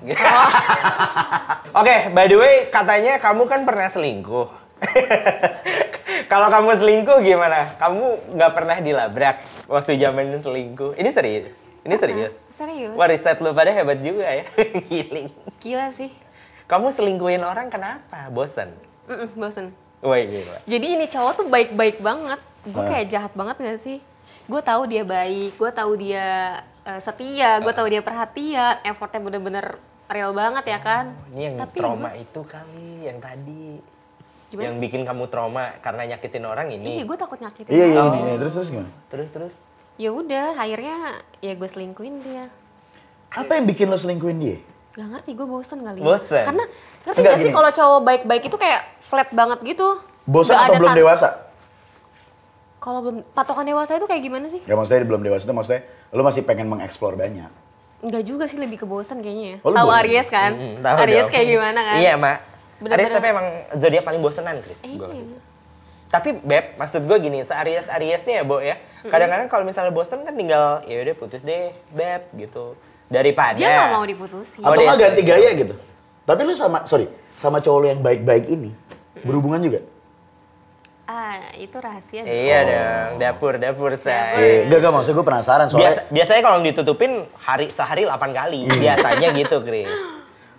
Speaker 3: Oke, by the way, katanya kamu kan pernah selingkuh. Kalau kamu selingkuh gimana? Kamu nggak pernah dilabrak waktu zaman selingkuh? Ini serius? Ini serius?
Speaker 2: Serius.
Speaker 3: Wah, riset lu pada hebat juga ya. Giling.
Speaker 2: Gila sih.
Speaker 3: Kamu selingkuhin orang kenapa? Bosan?
Speaker 2: Bosen.
Speaker 3: Wah, gila.
Speaker 2: Jadi ini cowok tuh baik-baik banget. Gue kayak jahat banget gak sih? Gue tahu dia baik, gue tahu dia setia, gue tahu dia perhatian, effortnya bener-bener real banget ya kan?
Speaker 3: Ini yang
Speaker 2: Tapi
Speaker 3: trauma itu kali, yang tadi.
Speaker 2: Gimana?
Speaker 3: Yang bikin kamu trauma karena nyakitin orang
Speaker 2: Iya,
Speaker 3: ini.
Speaker 2: gue takut nyakitin.
Speaker 1: Iya,
Speaker 2: dia.
Speaker 1: ini. Terus gimana?
Speaker 3: Terus.
Speaker 2: Ya udah, akhirnya ya gue selingkuhin dia.
Speaker 1: Apa yang bikin lo selingkuhin dia?
Speaker 2: Gak ngerti, gue bosen kali.
Speaker 3: Bosen?
Speaker 2: Karena ngerti
Speaker 1: Enggak,
Speaker 2: gak sih
Speaker 1: gini.
Speaker 2: kalau cowok baik-baik itu kayak flat banget gitu.
Speaker 1: Bosan
Speaker 2: Nggak
Speaker 1: atau
Speaker 2: ada
Speaker 1: belum dewasa?
Speaker 2: Kalau belum patokan dewasa itu kayak gimana sih?
Speaker 1: Ya maksudnya belum dewasa itu maksudnya lo masih pengen mengeksplor banyak.
Speaker 2: Enggak juga sih, lebih ke bosen kayaknya ya.
Speaker 1: Oh, lu
Speaker 2: Tahu
Speaker 1: bosen?
Speaker 2: Aries kan?
Speaker 3: Tahu
Speaker 2: Aries
Speaker 3: dong.
Speaker 2: kayak gimana kan?
Speaker 3: Iya, Mak.
Speaker 2: Bener-bener.
Speaker 3: Aries tapi emang zodiak paling bosenan, Chris.
Speaker 2: Iya.
Speaker 3: Tapi Beb, maksud gue gini, se-Aries-Ariesnya ya, Bo ya. Kadang-kadang kalau misalnya bosen kan tinggal ya udah putus deh, Beb gitu. Daripada
Speaker 2: Dia gak mau diputusin.
Speaker 3: Oh,
Speaker 1: Atau
Speaker 3: dia
Speaker 1: nggak ganti
Speaker 3: sering.
Speaker 1: gaya gitu. Tapi lu sama cowok lo yang baik-baik ini berhubungan juga?
Speaker 2: Ah, itu rahasia.
Speaker 3: Iya dong, dapur say.
Speaker 1: Enggak maksud gue penasaran soalnya.
Speaker 3: Biasanya kalau ditutupin sehari 8 kali. Biasanya gitu, Chris.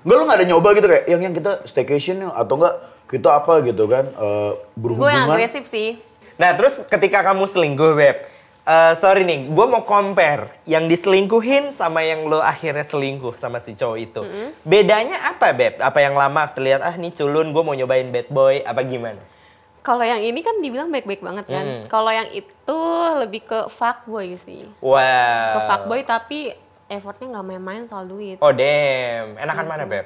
Speaker 1: Enggak lu nggak ada nyoba gitu kayak yang kita staycation yuk, atau enggak kita apa gitu kan
Speaker 2: Gue yang
Speaker 1: berhubungan.
Speaker 2: agresif sih.
Speaker 3: Nah, terus ketika kamu selingkuh, Beb. Sorry nih, gue mau compare yang diselingkuhin sama yang lo akhirnya selingkuh sama si cowok itu. Bedanya apa, Beb? Apa yang lama terlihat, nih culun, gue mau nyobain bad boy, apa gimana?
Speaker 2: Kalau yang ini kan dibilang baik-baik banget kan. Kalau yang itu lebih ke fuckboy sih.
Speaker 3: Wow.
Speaker 2: Ke fuckboy tapi effortnya nggak main-main soal duit.
Speaker 3: Oh damn, enakan mana, Beb?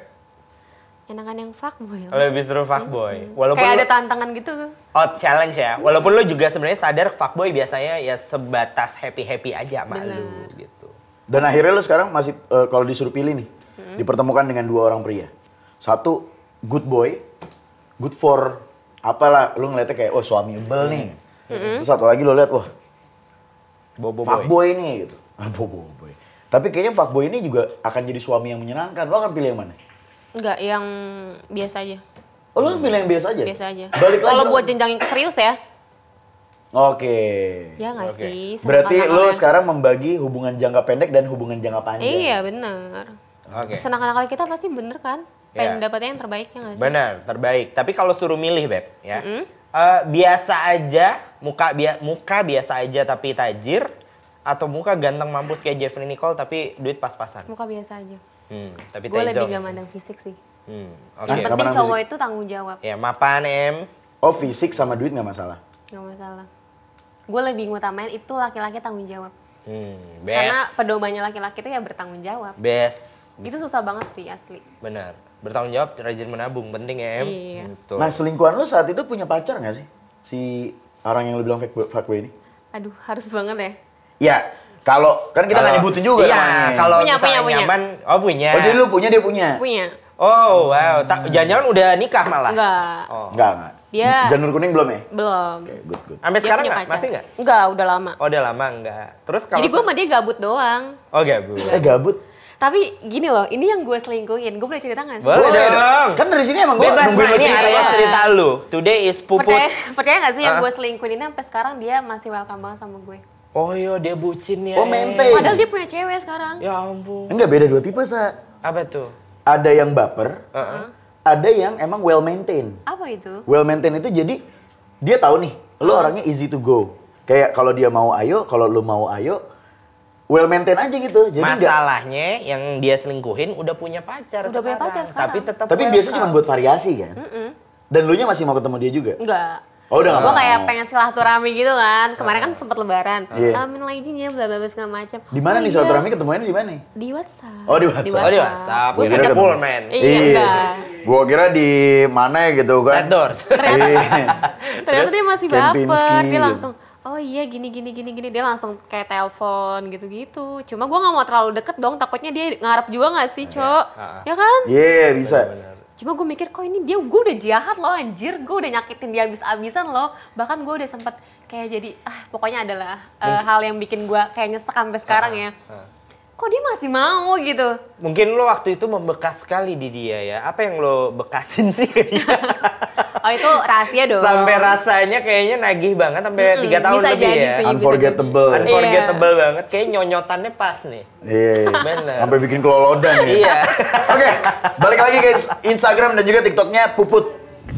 Speaker 2: Enakan yang fuckboy lah.
Speaker 3: Lebih seru fuckboy. Walaupun
Speaker 2: Kayak
Speaker 3: lu-
Speaker 2: ada tantangan gitu.
Speaker 3: Oh, challenge ya. Walaupun lu juga sebenarnya sadar fuckboy biasanya ya sebatas happy-happy aja sama lu gitu.
Speaker 1: Dan akhirnya lu sekarang masih kalau disuruh pilih nih, dipertemukan dengan dua orang pria. Satu good boy, good for apalah, lu ngeliatnya kayak oh suamiable nih. Terus satu lagi lu lihat wah
Speaker 3: Bobo boy.
Speaker 1: fuckboy nih gitu. Bobo boy. Tapi kayaknya fuckboy ini juga akan jadi suami yang menyenangkan. Lo akan pilih yang mana?
Speaker 2: Enggak, yang biasa aja.
Speaker 1: Oh, lo pilih yang biasa aja?
Speaker 2: Biasa aja.
Speaker 1: Balik lagi
Speaker 2: Kalau
Speaker 1: dong.
Speaker 2: buat jenjang yang serius ya.
Speaker 1: Oke.
Speaker 2: Ya nggak
Speaker 3: Oke.
Speaker 2: sih?
Speaker 1: Berarti
Speaker 2: Senakan-nakan
Speaker 1: lo
Speaker 2: yang-
Speaker 1: sekarang membagi hubungan jangka pendek dan hubungan jangka panjang.
Speaker 2: Iya bener.
Speaker 3: Oke.
Speaker 2: Senakan-nakan kita pasti bener kan? Pengen
Speaker 3: Ya.
Speaker 2: dapetnya yang terbaik ya nggak sih?
Speaker 3: Benar, terbaik. Tapi kalau suruh milih, Beb, ya. Biasa aja, muka biasa aja tapi tajir, atau muka ganteng mampus kayak Jeffrey Nicole tapi duit pas-pasan.
Speaker 2: Muka biasa aja.
Speaker 3: Tapi
Speaker 2: Gue lebih
Speaker 3: Taejo.
Speaker 2: gak mandang fisik sih.
Speaker 3: Oke.
Speaker 2: Yang
Speaker 1: Nggak
Speaker 2: penting
Speaker 1: mandang
Speaker 2: cowok
Speaker 1: fisik.
Speaker 2: itu tanggung jawab.
Speaker 3: Ya, mapan em.
Speaker 1: Oh, fisik sama duit nggak masalah.
Speaker 2: Gak masalah. Gue lebih ngutamain itu laki-laki tanggung jawab.
Speaker 3: Best.
Speaker 2: Karena pedomannya laki-laki itu ya bertanggung jawab.
Speaker 3: Best.
Speaker 2: Itu susah banget sih asli.
Speaker 3: Benar. Bertanggung jawab, rajin menabung, penting ya, Em.
Speaker 2: Iya.
Speaker 3: Gitu.
Speaker 1: Nah, selingkuhan lo saat itu punya pacar nggak sih? Si orang yang lo bilang fuckboy ini?
Speaker 2: Aduh harus banget ya.
Speaker 1: Ya, kalau kan kita nggak nyebutin juga
Speaker 3: Iya,
Speaker 1: namanya.
Speaker 3: kalau
Speaker 2: Punya,
Speaker 3: misalnya
Speaker 2: punya.
Speaker 3: nyaman, oh punya.
Speaker 1: Oh, jadi lo punya, dia punya?
Speaker 2: Punya?
Speaker 3: Oh, wow. Jangan-jangan udah nikah malah?
Speaker 2: Enggak.
Speaker 3: Oh.
Speaker 1: Enggak.
Speaker 2: Dia-
Speaker 1: Janur kuning belum ya?
Speaker 2: Belum.
Speaker 1: Oke, good.
Speaker 3: Sampai
Speaker 2: Dia
Speaker 3: sekarang
Speaker 2: punya
Speaker 3: nggak?
Speaker 2: pacar.
Speaker 3: Masih nggak?
Speaker 2: Enggak, udah lama.
Speaker 3: Oh, udah lama enggak. Terus kalau
Speaker 2: Jadi gue sama dia gabut doang.
Speaker 3: Oh, gabut.
Speaker 1: Gabut.
Speaker 2: Tapi gini loh, ini yang gue selingkuhin. Gue boleh cerita gak sih?
Speaker 3: Boleh dong.
Speaker 1: Kan dari sini emang gue
Speaker 3: Bebas,
Speaker 1: nungguin
Speaker 3: nah,
Speaker 1: lo
Speaker 3: ini
Speaker 1: cerita.
Speaker 3: area
Speaker 2: Iya.
Speaker 3: cerita lu. Today is puput.
Speaker 2: Percaya gak sih yang gue selingkuhin ini sampai sekarang dia masih welcome banget sama gue.
Speaker 3: Oh iya, dia bucin ya.
Speaker 1: Oh, maintain.
Speaker 2: Padahal dia punya cewek sekarang.
Speaker 3: Ya ampun.
Speaker 1: Enggak, beda dua tipe, Sa.
Speaker 3: Apa tuh?
Speaker 1: Ada yang baper, ada yang emang well maintain.
Speaker 2: Apa itu?
Speaker 1: Well maintain itu jadi dia tahu nih, lo orangnya easy to go. Kayak kalau dia mau ayo, kalau lo mau ayo, well maintain aja gitu. Jadi nggak-
Speaker 3: Masalahnya yang dia selingkuhin udah punya pacar
Speaker 2: Udah punya pacar sekarang.
Speaker 3: Tapi tetap
Speaker 1: tapi biasa cuma buat variasi kan. Dan lu nya masih mau ketemu dia juga.
Speaker 2: Enggak.
Speaker 1: Oh, udah nggak
Speaker 2: Gue
Speaker 1: mau.
Speaker 2: kayak pengen silaturahmi gitu kan. Kemarin kan sempat lebaran.
Speaker 1: Iya.
Speaker 2: Minal aidin ya, bla bla bla segala macam.
Speaker 1: Di mana nih silaturahmi ketemuannya di mana?
Speaker 2: Di WhatsApp.
Speaker 1: Oh, di WhatsApp.
Speaker 3: Oh, di WhatsApp.
Speaker 2: Gue
Speaker 3: Gua
Speaker 1: kira
Speaker 3: kira
Speaker 1: ketemu.
Speaker 3: Pullman.
Speaker 2: Iya, enggak.
Speaker 1: Gua kira di mana gitu kan.
Speaker 3: Red Doors.
Speaker 1: Iya.
Speaker 2: Ternyata dia masih
Speaker 1: Kempinski
Speaker 2: baper. Dia
Speaker 1: gitu.
Speaker 2: langsung, oh iya gini. Dia langsung kayak telepon gitu-gitu. Cuma gue gak mau terlalu deket dong. Takutnya dia ngarep juga gak sih, Cok? Ya kan?
Speaker 1: Iya, bisa.
Speaker 2: Cuma gue mikir, kok ini gue udah jahat loh anjir. Gue udah nyakitin dia abis-abisan loh. Bahkan gue udah sempet kayak jadi, pokoknya adalah hal yang bikin gue kayak nyesek sampai sekarang ya. Kok dia masih mau gitu?
Speaker 3: Mungkin lo waktu itu membekas sekali di dia ya. Apa yang lo bekasin sih ke dia?
Speaker 2: Oh itu rahasia dong.
Speaker 3: Sampai rasanya kayaknya nagih banget sampai 3 tahun
Speaker 2: bisa
Speaker 3: lebih
Speaker 2: jadi
Speaker 3: ya.
Speaker 2: sih. bisa
Speaker 1: Unforgettable.
Speaker 2: jadi.
Speaker 3: Unforgettable banget. Kayak nyonyotannya pas nih.
Speaker 1: Iya.
Speaker 3: Bener.
Speaker 1: Sampai bikin kelolodan ya.
Speaker 3: Iya.
Speaker 1: Oke, balik lagi guys, Instagram dan juga TikToknya Puput.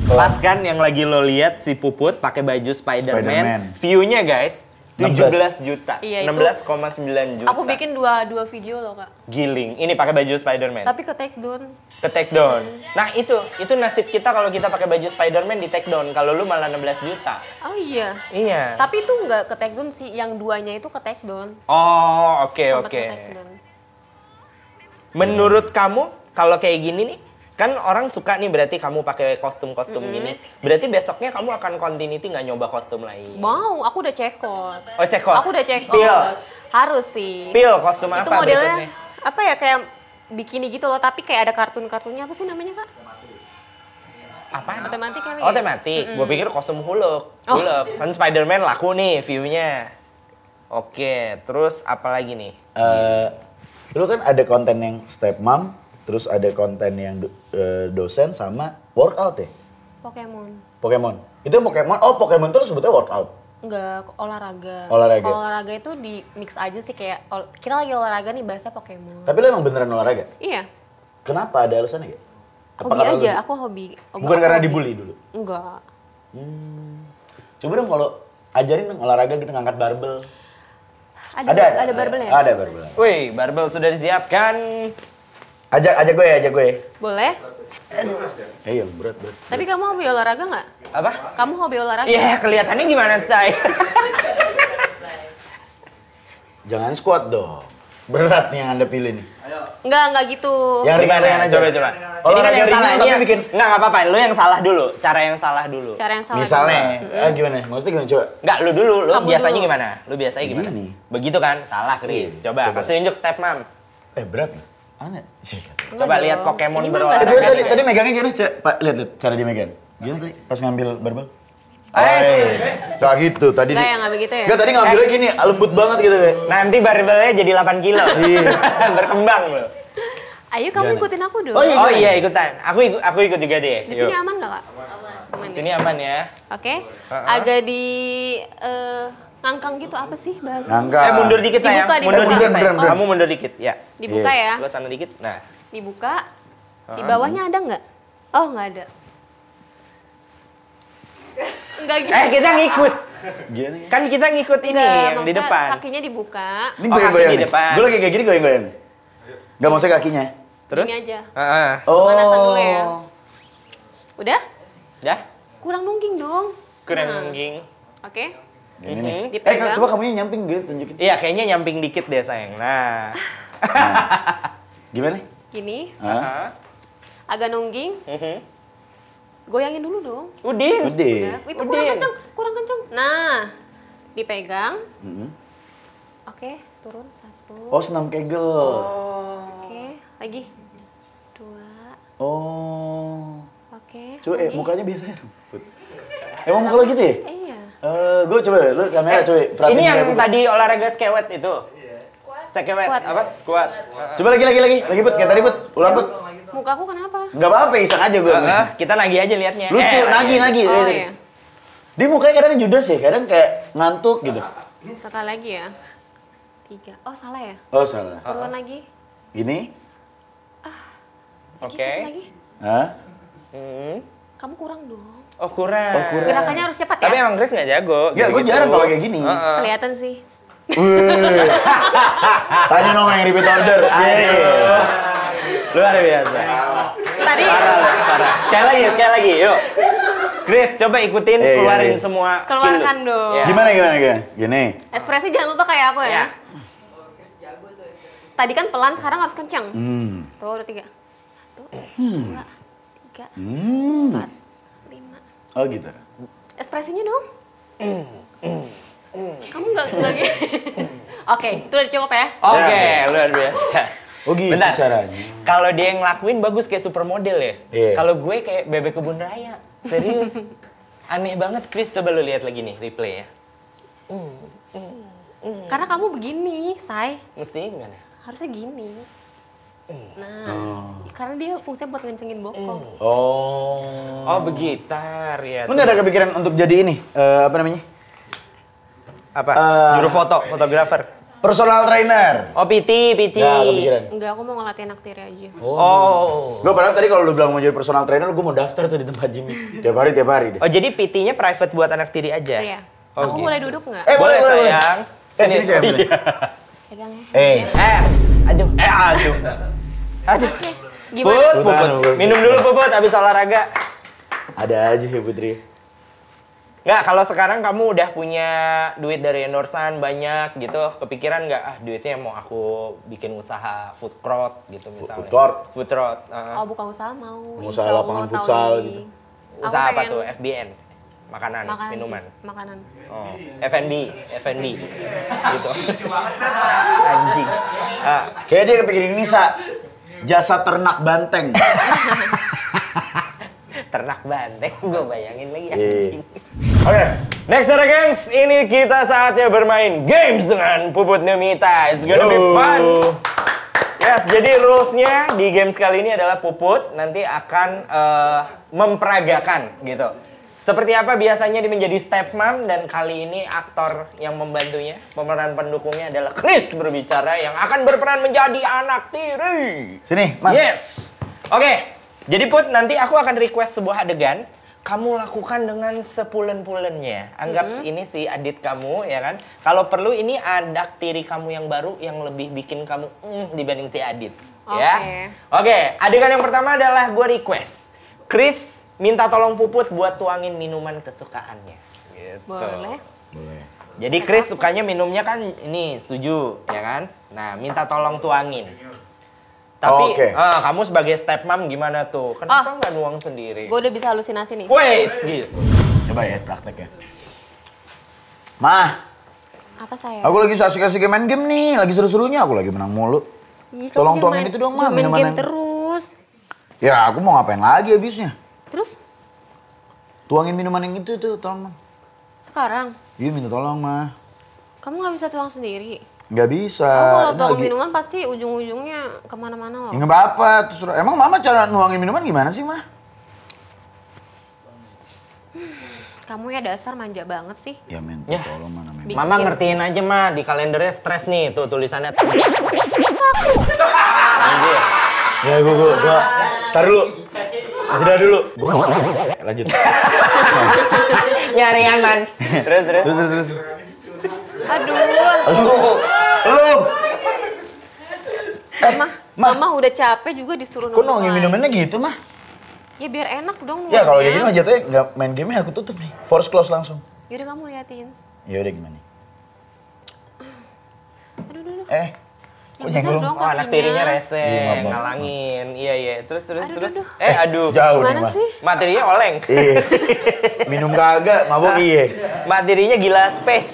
Speaker 3: Pas kan yang lagi lo lihat si Puput pakai baju
Speaker 1: Spider-Man.
Speaker 3: Spider-Man. View-nya guys 17 juta.
Speaker 2: Iya, itu
Speaker 3: 16,9 juta.
Speaker 2: Aku bikin dua video loh kak.
Speaker 3: giling. Ini pakai baju Spider-Man.
Speaker 2: Tapi ke take down.
Speaker 3: Ke take down. Nah, itu nasib kita kalau kita pakai baju Spider-Man di take down. Kalau lu malah 16 juta.
Speaker 2: Oh iya.
Speaker 3: Iya.
Speaker 2: Tapi itu nggak ke take down sih. Yang duanya itu ke take down.
Speaker 3: Oh, oke
Speaker 2: Sempet
Speaker 3: oke.
Speaker 2: ke take down.
Speaker 3: Menurut kamu kalau kayak gini nih, kan orang suka nih berarti kamu pakai kostum-kostum gini. Berarti besoknya kamu akan continuity nggak nyoba kostum lain?
Speaker 2: Mau, aku udah check out.
Speaker 3: Oh, check out.
Speaker 2: Aku udah check
Speaker 3: Spill.
Speaker 2: out. Harus sih.
Speaker 3: Spill kostum
Speaker 2: Itu
Speaker 3: apa
Speaker 2: modelnya
Speaker 3: berikutnya?
Speaker 2: apa ya kayak bikini gitu loh, tapi kayak ada kartun-kartunnya apa sih namanya kak?
Speaker 3: Apaan?
Speaker 2: Tematik kali
Speaker 3: Oh,
Speaker 2: ya?
Speaker 3: tematik. Gue pikir kostum Hulk.
Speaker 2: Oh.
Speaker 3: Hulk. Kan Spider-Man laku nih view-nya. Oke, terus apa lagi nih?
Speaker 1: Lu kan ada konten yang stepmom, terus ada konten yang dosen sama workout ya?
Speaker 2: Pokemon.
Speaker 1: Pokemon. Itu yang Pokemon. Oh, Pokemon itu lu sebutnya workout.
Speaker 2: Enggak, olahraga.
Speaker 1: Olahraga.
Speaker 2: Kalau olahraga itu di mix aja sih kayak kita lagi olahraga nih bahasnya Pokemon.
Speaker 1: Tapi lu emang beneran olahraga?
Speaker 2: Iya.
Speaker 1: Kenapa? Ada alasannya gak?
Speaker 2: Hobi aja, aku hobi.
Speaker 1: Bukan
Speaker 2: Aku
Speaker 1: karena
Speaker 2: hobi.
Speaker 1: dibully dulu?
Speaker 2: Enggak.
Speaker 1: Coba dong kalau ajarin dong olahraga gitu ngangkat barbel.
Speaker 2: Ada barbel ya?
Speaker 1: Ada barbel.
Speaker 3: Wih, barbel sudah disiapkan.
Speaker 1: Ajak gue.
Speaker 2: Boleh.
Speaker 1: Iya, berat.
Speaker 2: Tapi kamu hobi olahraga nggak?
Speaker 3: Apa?
Speaker 2: Kamu hobi olahraga?
Speaker 3: Iya, kelihatannya gimana, Say?
Speaker 1: Jangan squat dong. Berat nih yang Anda pilih nih.
Speaker 2: Enggak gitu.
Speaker 1: Yang ringan-ringan aja.
Speaker 3: Coba.
Speaker 1: Kalau
Speaker 3: Ini kan yang salah,
Speaker 1: tapi
Speaker 3: ini
Speaker 1: bikin.
Speaker 3: enggak apa-apa, lu yang salah dulu. Cara yang salah dulu.
Speaker 2: Cara yang salah.
Speaker 1: Misalnya, gimana? Maksudnya gimana coba?
Speaker 3: Enggak, lu dulu. Lu
Speaker 2: Kamu
Speaker 3: biasanya
Speaker 2: dulu.
Speaker 3: gimana? Lu biasanya gimana?
Speaker 1: Gini.
Speaker 3: Begitu kan? Salah, Chris. Coba, kasih tunjuk step, Mam.
Speaker 1: Berat. Aneh.
Speaker 2: Enggak
Speaker 3: Coba
Speaker 2: dong.
Speaker 3: lihat Pokemon
Speaker 2: Ini mah
Speaker 3: berolahraga.
Speaker 2: nggak
Speaker 1: Tadi,
Speaker 2: salah.
Speaker 1: tadi megangnya gimana? Pak, lihat cara dia megang. Gimana tadi? Pas ngambil barbel? Gak gitu tadi.
Speaker 2: Enggak ya, nggak begitu ya?
Speaker 1: Enggak, tadi ngambilnya gini, lembut banget gitu, Be.
Speaker 3: Nanti barbelnya jadi 8 kilo.
Speaker 1: Iya.
Speaker 3: Berkembang lu.
Speaker 2: Ayo kamu
Speaker 1: Gimana?
Speaker 2: ikutin aku dong.
Speaker 1: Oh, iya.
Speaker 3: Oh iya, ikutan. Aku ikut juga deh.
Speaker 2: Di sini
Speaker 3: Yuk.
Speaker 2: aman nggak, Kak? Aman.
Speaker 3: Sini aman ya.
Speaker 2: Oke. Agak di ngangkang gitu apa sih bahasa?
Speaker 1: Ngangkang.
Speaker 3: Mundur dikit sayang.
Speaker 2: Dibuka,
Speaker 3: Mundur
Speaker 2: dibuka.
Speaker 3: dikit sayang.
Speaker 1: Bener.
Speaker 3: Kamu mundur dikit, ya.
Speaker 2: Dibuka ya.
Speaker 3: Lu sana dikit. Nah.
Speaker 2: Dibuka. Di bawahnya ada nggak? Oh, nggak ada. Enggak gitu.
Speaker 3: Kita ngikut.
Speaker 1: Gimana ya?
Speaker 3: Kan kita ngikut ini
Speaker 2: Enggak,
Speaker 3: yang di
Speaker 2: maksudnya
Speaker 3: depan.
Speaker 2: kakinya dibuka.
Speaker 1: Ini
Speaker 3: Oh, kaki
Speaker 1: goyang-goyang
Speaker 3: di
Speaker 1: nih.
Speaker 3: depan.
Speaker 1: Gue lagi kayak gini goyang-goyang. Enggak maksudnya kakinya.
Speaker 3: Terus?
Speaker 2: Gini aja.
Speaker 3: Heeh.
Speaker 2: Pemanasan dulu ya. Udah?
Speaker 3: Ya?
Speaker 2: Kurang nungging dong.
Speaker 3: Kurang
Speaker 2: Nah,
Speaker 3: nungging.
Speaker 2: Oke.
Speaker 1: Gini nih.
Speaker 2: Dipegang.
Speaker 1: Coba kamunya nyamping gitu, tunjukin.
Speaker 3: Iya, kayaknya nyamping dikit deh sayang. Nah.
Speaker 1: Gimana?
Speaker 2: Gini.
Speaker 1: Hah?
Speaker 3: Hah?
Speaker 2: Agak nungging. Goyangin dulu dong.
Speaker 3: Udin.
Speaker 1: Udah.
Speaker 2: Itu kurang
Speaker 3: Udin.
Speaker 2: kenceng, kurang kenceng. Nah, dipegang.
Speaker 1: Mm-mm.
Speaker 2: Oke, turun satu.
Speaker 1: Oh, senam kegel.
Speaker 2: Oke, lagi. Dua.
Speaker 1: Oh.
Speaker 2: Oke.
Speaker 1: Coba
Speaker 2: lagi.
Speaker 1: mukanya biasa ya. Put. Emang muka lo gitu ya?
Speaker 2: Iya.
Speaker 1: Gue coba lu kamera coba perhatiin
Speaker 3: Ini yang
Speaker 1: kayak Put.
Speaker 3: tadi olahraga skewet itu. Skewet.
Speaker 2: Squat.
Speaker 3: Apa? Squat.
Speaker 1: Coba lagi Put, kayak tadi Put. Ulang Put.
Speaker 2: Muka aku kenapa?
Speaker 1: Enggak apa-apa, iseng aja gue.
Speaker 3: Kita nagih aja liatnya.
Speaker 1: Lucu, nagih.
Speaker 2: Oh iya.
Speaker 1: Dia mukanya kadang judes ya, kadang kayak ngantuk gitu.
Speaker 2: Sekali lagi ya. 3. Oh, salah ya?
Speaker 1: Oh, salah.
Speaker 2: Turunan lagi.
Speaker 1: Gini?
Speaker 2: Lagi,
Speaker 3: Oke.
Speaker 2: satu lagi.
Speaker 1: Hah?
Speaker 2: Kamu kurang dong.
Speaker 3: Oh kurang.
Speaker 2: Gerakannya harus cepat ya.
Speaker 3: Tapi emang Chris nggak jago.
Speaker 1: Enggak, gue
Speaker 3: gitu-gitu.
Speaker 1: jarang kalau kayak gini.
Speaker 2: Kelihatan sih.
Speaker 1: Wih. Tanya dong yang repeat order.
Speaker 3: Aduh. Luar biasa.
Speaker 2: Tadi
Speaker 3: Parah. Sekali lagi, yuk. Chris, coba ikutin, keluarin
Speaker 1: iya.
Speaker 3: semua skill lu.
Speaker 2: keluarkan dong.
Speaker 3: Ya.
Speaker 1: Gimana? Gini.
Speaker 2: Ekspresi jangan lupa kayak aku ya.
Speaker 3: Ya.
Speaker 2: Tadi kan pelan, sekarang harus kencang. Tuh, udah 3. 1, 2, 3, 4, 5.
Speaker 1: Oh gitu.
Speaker 2: Ekspresinya dong. Kamu nggak gitu. Oke, itu udah cukup ya.
Speaker 3: Oke, luar biasa.
Speaker 1: Oh gitu
Speaker 3: Bentar.
Speaker 1: caranya.
Speaker 3: Kalau dia yang ngelakuin bagus kayak supermodel ya.
Speaker 1: Iya.
Speaker 3: Kalau gue kayak bebek kebun raya. Serius. Aneh banget, Chris. Coba lu lihat lagi nih replay ya.
Speaker 2: Karena kamu begini, Say.
Speaker 3: Mesti gimana?
Speaker 2: Harusnya gini. Nah, karena dia fungsinya buat ngencengin bokong.
Speaker 3: Oh, begitar ya.
Speaker 1: Lu nggak ada kepikiran untuk jadi ini? Apa namanya?
Speaker 3: Apa? Juru fotografer.
Speaker 1: Personal trainer.
Speaker 3: Oh, PT.
Speaker 1: Nggak kepikiran.
Speaker 2: Enggak, aku mau ngelatih anak tiri aja.
Speaker 3: Oh.
Speaker 1: Gue padahal tadi kalau lu bilang mau jadi personal trainer, gue mau daftar tuh di tempat gym. Tiap hari deh.
Speaker 3: Oh, jadi PT-nya private buat anak tiri aja?
Speaker 2: Iya.
Speaker 3: Oh,
Speaker 2: Aku
Speaker 3: gitu.
Speaker 2: boleh duduk nggak?
Speaker 1: Boleh.
Speaker 3: sayang.
Speaker 1: Sini saya
Speaker 3: Iya.
Speaker 1: boleh.
Speaker 2: Pegang ya.
Speaker 3: Aduh. Aduh.
Speaker 2: Gimana?
Speaker 3: Puput. Minum dulu Puput, habis olahraga.
Speaker 1: Ada aja ya Putri.
Speaker 3: Nggak, kalau sekarang kamu udah punya duit dari endorsan banyak gitu, kepikiran nggak, duitnya mau aku bikin usaha food court gitu misalnya.
Speaker 1: Food court?
Speaker 3: Food court.
Speaker 2: Oh, buka usaha mau.
Speaker 1: Usaha
Speaker 2: Insya Allah
Speaker 1: lapangan
Speaker 2: tahun
Speaker 1: futsal
Speaker 2: ini.
Speaker 1: gitu.
Speaker 2: Aku
Speaker 3: Usaha apa
Speaker 2: pengen
Speaker 3: tuh? FBN? Makanan,
Speaker 2: makanan
Speaker 3: minuman.
Speaker 2: sih, makanan.
Speaker 3: Oh, F&B gitu. Anjing.
Speaker 1: Kayak dia kepikiran ini, jasa ternak banteng.
Speaker 3: Ternak banteng, gue bayangin lagi
Speaker 1: Iya.
Speaker 3: anjing. Oke, next ada gengs, ini kita saatnya bermain games dengan Puput Numita. It's gonna be fun. Yes, jadi rules-nya di games kali ini adalah Puput nanti akan memperagakan gitu. Seperti apa biasanya dia menjadi stepmom, dan kali ini aktor yang membantunya, pemeran pendukungnya adalah Chris berbicara yang akan berperan menjadi anak tiri.
Speaker 1: Sini, Mas.
Speaker 3: Yes. Oke. Jadi Put, nanti aku akan request sebuah adegan. Kamu lakukan dengan sepulen-pulennya. Anggap ini si Adit kamu, ya kan? Kalau perlu ini anak tiri kamu yang baru yang lebih bikin kamu dibanding si Adit. Ya. Oke, adegan yang pertama adalah gue request. Chris minta tolong Puput buat tuangin minuman kesukaannya. Gitu.
Speaker 2: Boleh.
Speaker 1: Boleh.
Speaker 3: Jadi Chris sukanya minumnya kan ini suju, ya kan? Nah, minta tolong tuangin. Tapi kamu sebagai stepmom gimana tuh? Kenapa nggak nuang sendiri?
Speaker 2: Gue udah bisa halusinasi nih.
Speaker 3: Wes, gitu.
Speaker 1: Coba ya praktek ya. Mah,
Speaker 2: Apa saya?
Speaker 1: aku lagi asik-asik main game nih, lagi seru-serunya aku lagi menang mulu.
Speaker 2: Ih, kamu
Speaker 1: Tolong
Speaker 2: jangan
Speaker 1: tuangin
Speaker 2: main-
Speaker 1: itu dong, Ma,
Speaker 2: jangan main
Speaker 1: minuman
Speaker 2: game
Speaker 1: yang-
Speaker 2: terus.
Speaker 1: Ya, aku mau ngapain lagi abisnya?
Speaker 2: Terus
Speaker 1: Tuangin minuman yang itu tuh, tolong.
Speaker 2: sekarang
Speaker 1: Iya, minta tolong, mah.
Speaker 2: kamu nggak bisa tuang sendiri.
Speaker 1: Nggak bisa.
Speaker 2: Kamu kalau
Speaker 1: Ini
Speaker 2: tuang
Speaker 1: lagi-
Speaker 2: minuman pasti ujung-ujungnya kemana-mana loh.
Speaker 1: Ya nggak apa-apa. Terus, emang mama cara nuangin minuman gimana sih, mah?
Speaker 2: Kamu ya dasar manja banget sih.
Speaker 1: Ya, minta
Speaker 3: Ya.
Speaker 1: tolong, mana memang.
Speaker 2: Bikin.
Speaker 3: Mama ngertiin aja mah di kalendernya stres nih tuh tulisannya. Anjir.
Speaker 1: Ya, gua. Tar dulu. Jeda dulu. Lanjut.
Speaker 3: Nyari aman. Terus.
Speaker 1: Terus.
Speaker 2: Aduh,
Speaker 1: Lu.
Speaker 2: mama udah capek juga disuruh
Speaker 1: Kok nuangin
Speaker 2: lagi.
Speaker 1: minumannya gitu, mah?
Speaker 2: Ya biar enak dong.
Speaker 1: Ya kalau kayak gini
Speaker 2: nuangnya.
Speaker 1: mah jatuhnya nggak main game-nya aku tutup nih. Force close langsung.
Speaker 2: Yaudah kamu liatin.
Speaker 1: Ya udah gimana?
Speaker 2: Aduh.
Speaker 1: Kok
Speaker 2: Ya bener
Speaker 1: nyenggol?
Speaker 2: dong
Speaker 3: Oh, anak
Speaker 2: kakinya.
Speaker 3: tirinya rese,
Speaker 1: Iya, maaf.
Speaker 3: ngalangin. Iya. Terus.
Speaker 2: Aduh.
Speaker 3: Aduh.
Speaker 1: Jauh nih,
Speaker 2: Gimana
Speaker 1: mah.
Speaker 2: sih?
Speaker 3: Materinya oleng.
Speaker 1: Iya. Minum kagak, mabok iya.
Speaker 3: Materinya gila space.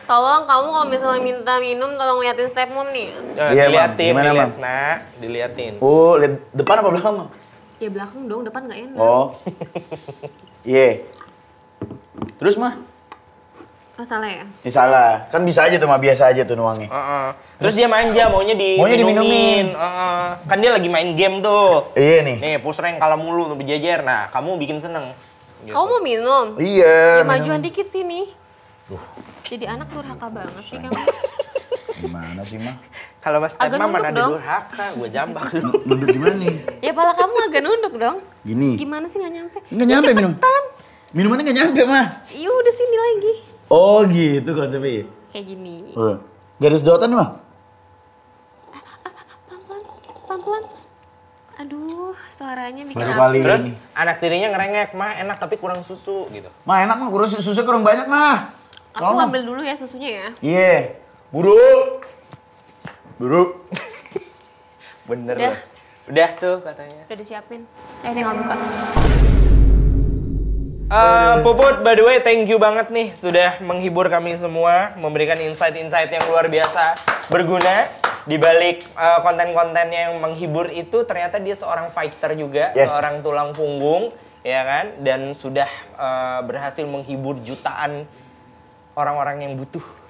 Speaker 2: Tolong kamu kalau misalnya minta minum tolong liatin stepmom nih.
Speaker 1: Iya, Mam.
Speaker 3: Diliatin,
Speaker 1: Gimana,
Speaker 3: dilihat.
Speaker 1: Mam?
Speaker 3: Nah, diliatin.
Speaker 1: Oh, lihat depan apa belakang, Mam?
Speaker 2: Ya belakang dong, depan nggak enak.
Speaker 1: Oh. Iya. Terus, mah?
Speaker 2: Masalah ya?
Speaker 1: Ini salah. Kan bisa aja tuh, mah biasa aja tuh nuangnya.
Speaker 3: Terus dia manja, maunya
Speaker 1: diminumin.
Speaker 3: Kan dia lagi main game tuh.
Speaker 1: Iya nih.
Speaker 3: Nih, push rank kalah mulu tuh berjejer. Nah, kamu bikin seneng. Gitu.
Speaker 2: Kamu mau minum?
Speaker 1: Iya.
Speaker 2: Ya majuan dikit sini. Jadi anak durhaka banget sih kamu.
Speaker 1: Gimana sih, mah?
Speaker 3: Kalau Mas
Speaker 2: Agak
Speaker 3: Tetma mana
Speaker 2: nunduk
Speaker 3: ada
Speaker 2: dong.
Speaker 3: durhaka, gue jambak lu.
Speaker 1: Nunduk gimana nih?
Speaker 2: Ya pala kamu agak nunduk dong.
Speaker 1: Gini.
Speaker 2: Gimana sih nggak nyampe?
Speaker 1: Nggak
Speaker 2: Ya,
Speaker 1: nyampe minum.
Speaker 2: cepetan.
Speaker 1: Minumannya nggak nyampe, mah.
Speaker 2: Iya udah sini lagi.
Speaker 1: Oh, gitu konsepnya.
Speaker 2: Kayak gini.
Speaker 1: Oh. Garis sedotan, mah?
Speaker 2: Pelan-pelan. Aduh, suaranya bikin
Speaker 1: Baru
Speaker 2: apa?
Speaker 1: kali.
Speaker 3: Terus
Speaker 1: Ini.
Speaker 3: anak tirinya ngerengek, mah enak tapi kurang susu gitu.
Speaker 1: Mah enak, mah kurus susu kurang banyak, mah.
Speaker 2: Aku
Speaker 1: Tolong, Mah.
Speaker 2: ambil dulu ya susunya ya.
Speaker 1: Iya. Buru.
Speaker 3: Bener
Speaker 2: Udah.
Speaker 3: loh. Udah tuh katanya.
Speaker 2: Udah disiapin. Tinggal buka.
Speaker 3: Puput, by the way, thank you banget nih sudah menghibur kami semua, memberikan insight-insight yang luar biasa berguna di balik konten-kontennya yang menghibur itu. Ternyata dia seorang fighter juga,
Speaker 1: Yes.
Speaker 3: seorang tulang punggung, ya kan? Dan sudah berhasil menghibur jutaan orang-orang yang butuh.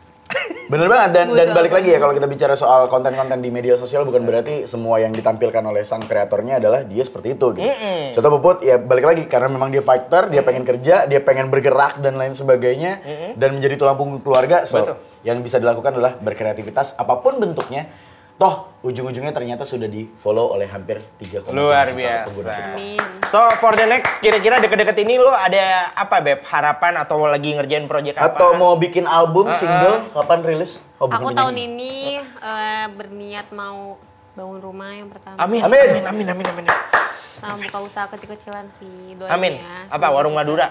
Speaker 1: Bener banget, dan
Speaker 2: Betul.
Speaker 1: balik lagi ya kalau kita bicara soal konten-konten di media sosial bukan berarti semua yang ditampilkan oleh sang kreatornya adalah dia seperti itu gitu. Contoh Puput ya balik lagi karena memang dia fighter, dia pengen kerja, dia pengen bergerak dan lain sebagainya dan menjadi tulang punggung keluarga. So,
Speaker 3: Betul.
Speaker 1: yang bisa dilakukan adalah berkreativitas apapun bentuknya. Toh ujung-ujungnya ternyata sudah di-follow oleh hampir 3,7
Speaker 3: Luar
Speaker 1: juta pengguna.
Speaker 3: biasa.
Speaker 2: Amin.
Speaker 3: So, for the next, kira-kira deket-deket ini lo ada apa, Beb? Harapan atau lagi ngerjain project apa?
Speaker 1: Atau mau bikin album, single, kapan rilis? Oh, bukan
Speaker 2: Aku
Speaker 1: penyanyi.
Speaker 2: tahun ini berniat mau bangun rumah yang pertama.
Speaker 3: Amin.
Speaker 1: Amin.
Speaker 3: Amin.
Speaker 2: Sama buka usaha kecil-kecilan sih. Doain
Speaker 3: Amin.
Speaker 2: ya.
Speaker 3: Apa, warung Madura?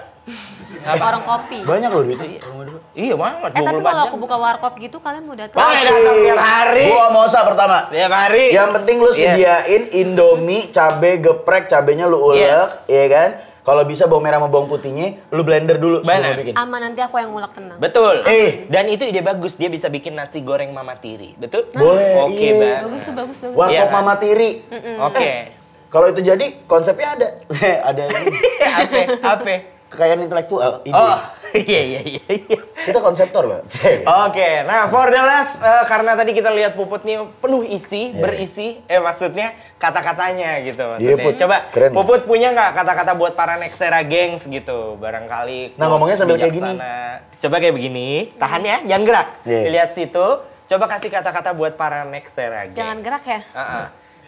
Speaker 2: Warung kopi.
Speaker 1: Banyak loh duitnya. Rumah dulu.
Speaker 3: Iya banget, 24
Speaker 2: Tapi kalau
Speaker 3: jam.
Speaker 2: aku buka warkop gitu kalian mau datang?
Speaker 3: Wah, datang tiap hari.
Speaker 1: Gua mau usaha pertama.
Speaker 3: Tiap hari.
Speaker 1: Yang penting lu
Speaker 3: Yes.
Speaker 1: sediain Indomie, cabe geprek, cabenya lu ulek,
Speaker 3: Yes.
Speaker 1: iya kan? Kalau bisa bawang merah sama bawang putihnya, lu blender dulu sebelum
Speaker 3: Benar.
Speaker 1: lu bikin.
Speaker 2: Aman, nanti aku yang ngulek, tenang.
Speaker 3: Betul. Dan itu ide bagus, dia bisa bikin nasi goreng Mama Tiri. Betul?
Speaker 1: Boleh,
Speaker 3: Oke,
Speaker 1: iya.
Speaker 3: banget.
Speaker 2: Bagus tuh, bagus.
Speaker 1: Warkop
Speaker 3: Iya kan?
Speaker 1: Mama Tiri.
Speaker 3: Oke.
Speaker 1: Kalau itu jadi, konsepnya ada. Ada ini.
Speaker 3: Apa?
Speaker 1: Kekayaan intelektual. Ide.
Speaker 3: Oh, iya.
Speaker 1: Kita konseptor loh.
Speaker 3: Oke, nah for the last, karena tadi kita lihat Puput nih penuh isi, berisi, maksudnya kata-katanya gitu maksudnya.
Speaker 1: Put.
Speaker 3: Coba,
Speaker 1: Keren.
Speaker 3: Puput punya nggak kata-kata buat para Nextera gengs gitu, barangkali.
Speaker 1: Nah, ngomongnya sambil kayak
Speaker 3: bijaksana. Coba kayak begini, tahan ya, jangan gerak.
Speaker 1: Iya.
Speaker 3: Dilihat situ, coba kasih kata-kata buat para Nextera gengs.
Speaker 2: Jangan gerak ya?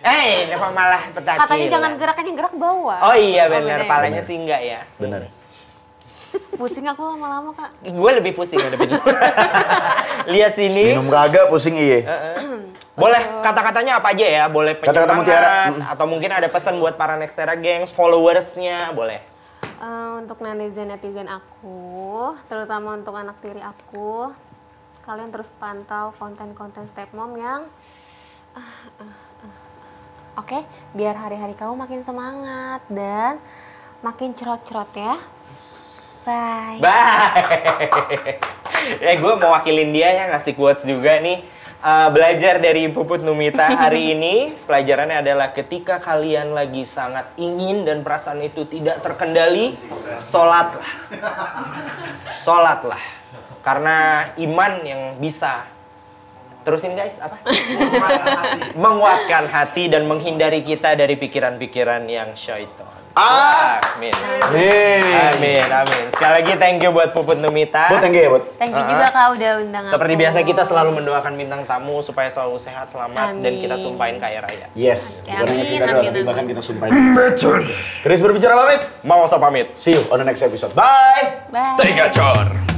Speaker 3: Kenapa malah petakilan?
Speaker 2: Katanya jangan gerak, kan yang gerak bawah.
Speaker 3: Oh iya benar,
Speaker 2: beda ya?
Speaker 3: palanya sih enggak ya.
Speaker 1: Bener.
Speaker 2: Pusing aku lama-lama, Kak.
Speaker 3: Gue lebih pusing ngadepin lu. Lihat sini.
Speaker 1: Minum kagak pusing iya.
Speaker 3: Boleh kata-katanya apa aja ya? Boleh
Speaker 1: Kata-kata mutiara.
Speaker 3: penyemangat atau mungkin ada pesan buat para Nextera gengs, followersnya, boleh.
Speaker 2: Untuk netizen aku, terutama untuk anak tiri aku, kalian terus pantau konten-konten Stepmom yang oke, biar hari-hari kamu makin semangat dan makin cerot-cerot ya. Bye.
Speaker 3: Bye. Gue mau wakilin dia ya, ngasih quotes juga nih. Belajar dari Puput Numita hari ini, pelajarannya adalah ketika kalian lagi sangat ingin dan perasaan itu tidak terkendali, sholatlah. Sholatlah. Karena iman yang bisa. Terusin guys, apa? Menguatkan hati dan menghindari kita dari pikiran-pikiran yang syaitan. Amin. Amin. Sekali lagi thank you buat Puput Numita.
Speaker 1: Thank you ya, Bud.
Speaker 2: Thank you juga Kak udah undang aku.
Speaker 3: Seperti biasa kita selalu mendoakan bintang tamu supaya selalu sehat, selamat, dan kita
Speaker 2: Amin.
Speaker 3: sumpahin kaya raya.
Speaker 1: Yes,
Speaker 2: Oke,
Speaker 1: bukan hanya
Speaker 2: amin,
Speaker 1: sekedar doa,
Speaker 2: amin,
Speaker 1: tapi
Speaker 2: amin.
Speaker 1: bahkan kita sumpahin. Betul. Chris berbicara pamit.
Speaker 3: Mau usah pamit.
Speaker 1: See you on the next episode. Bye.
Speaker 2: Bye.
Speaker 3: Stay gacor.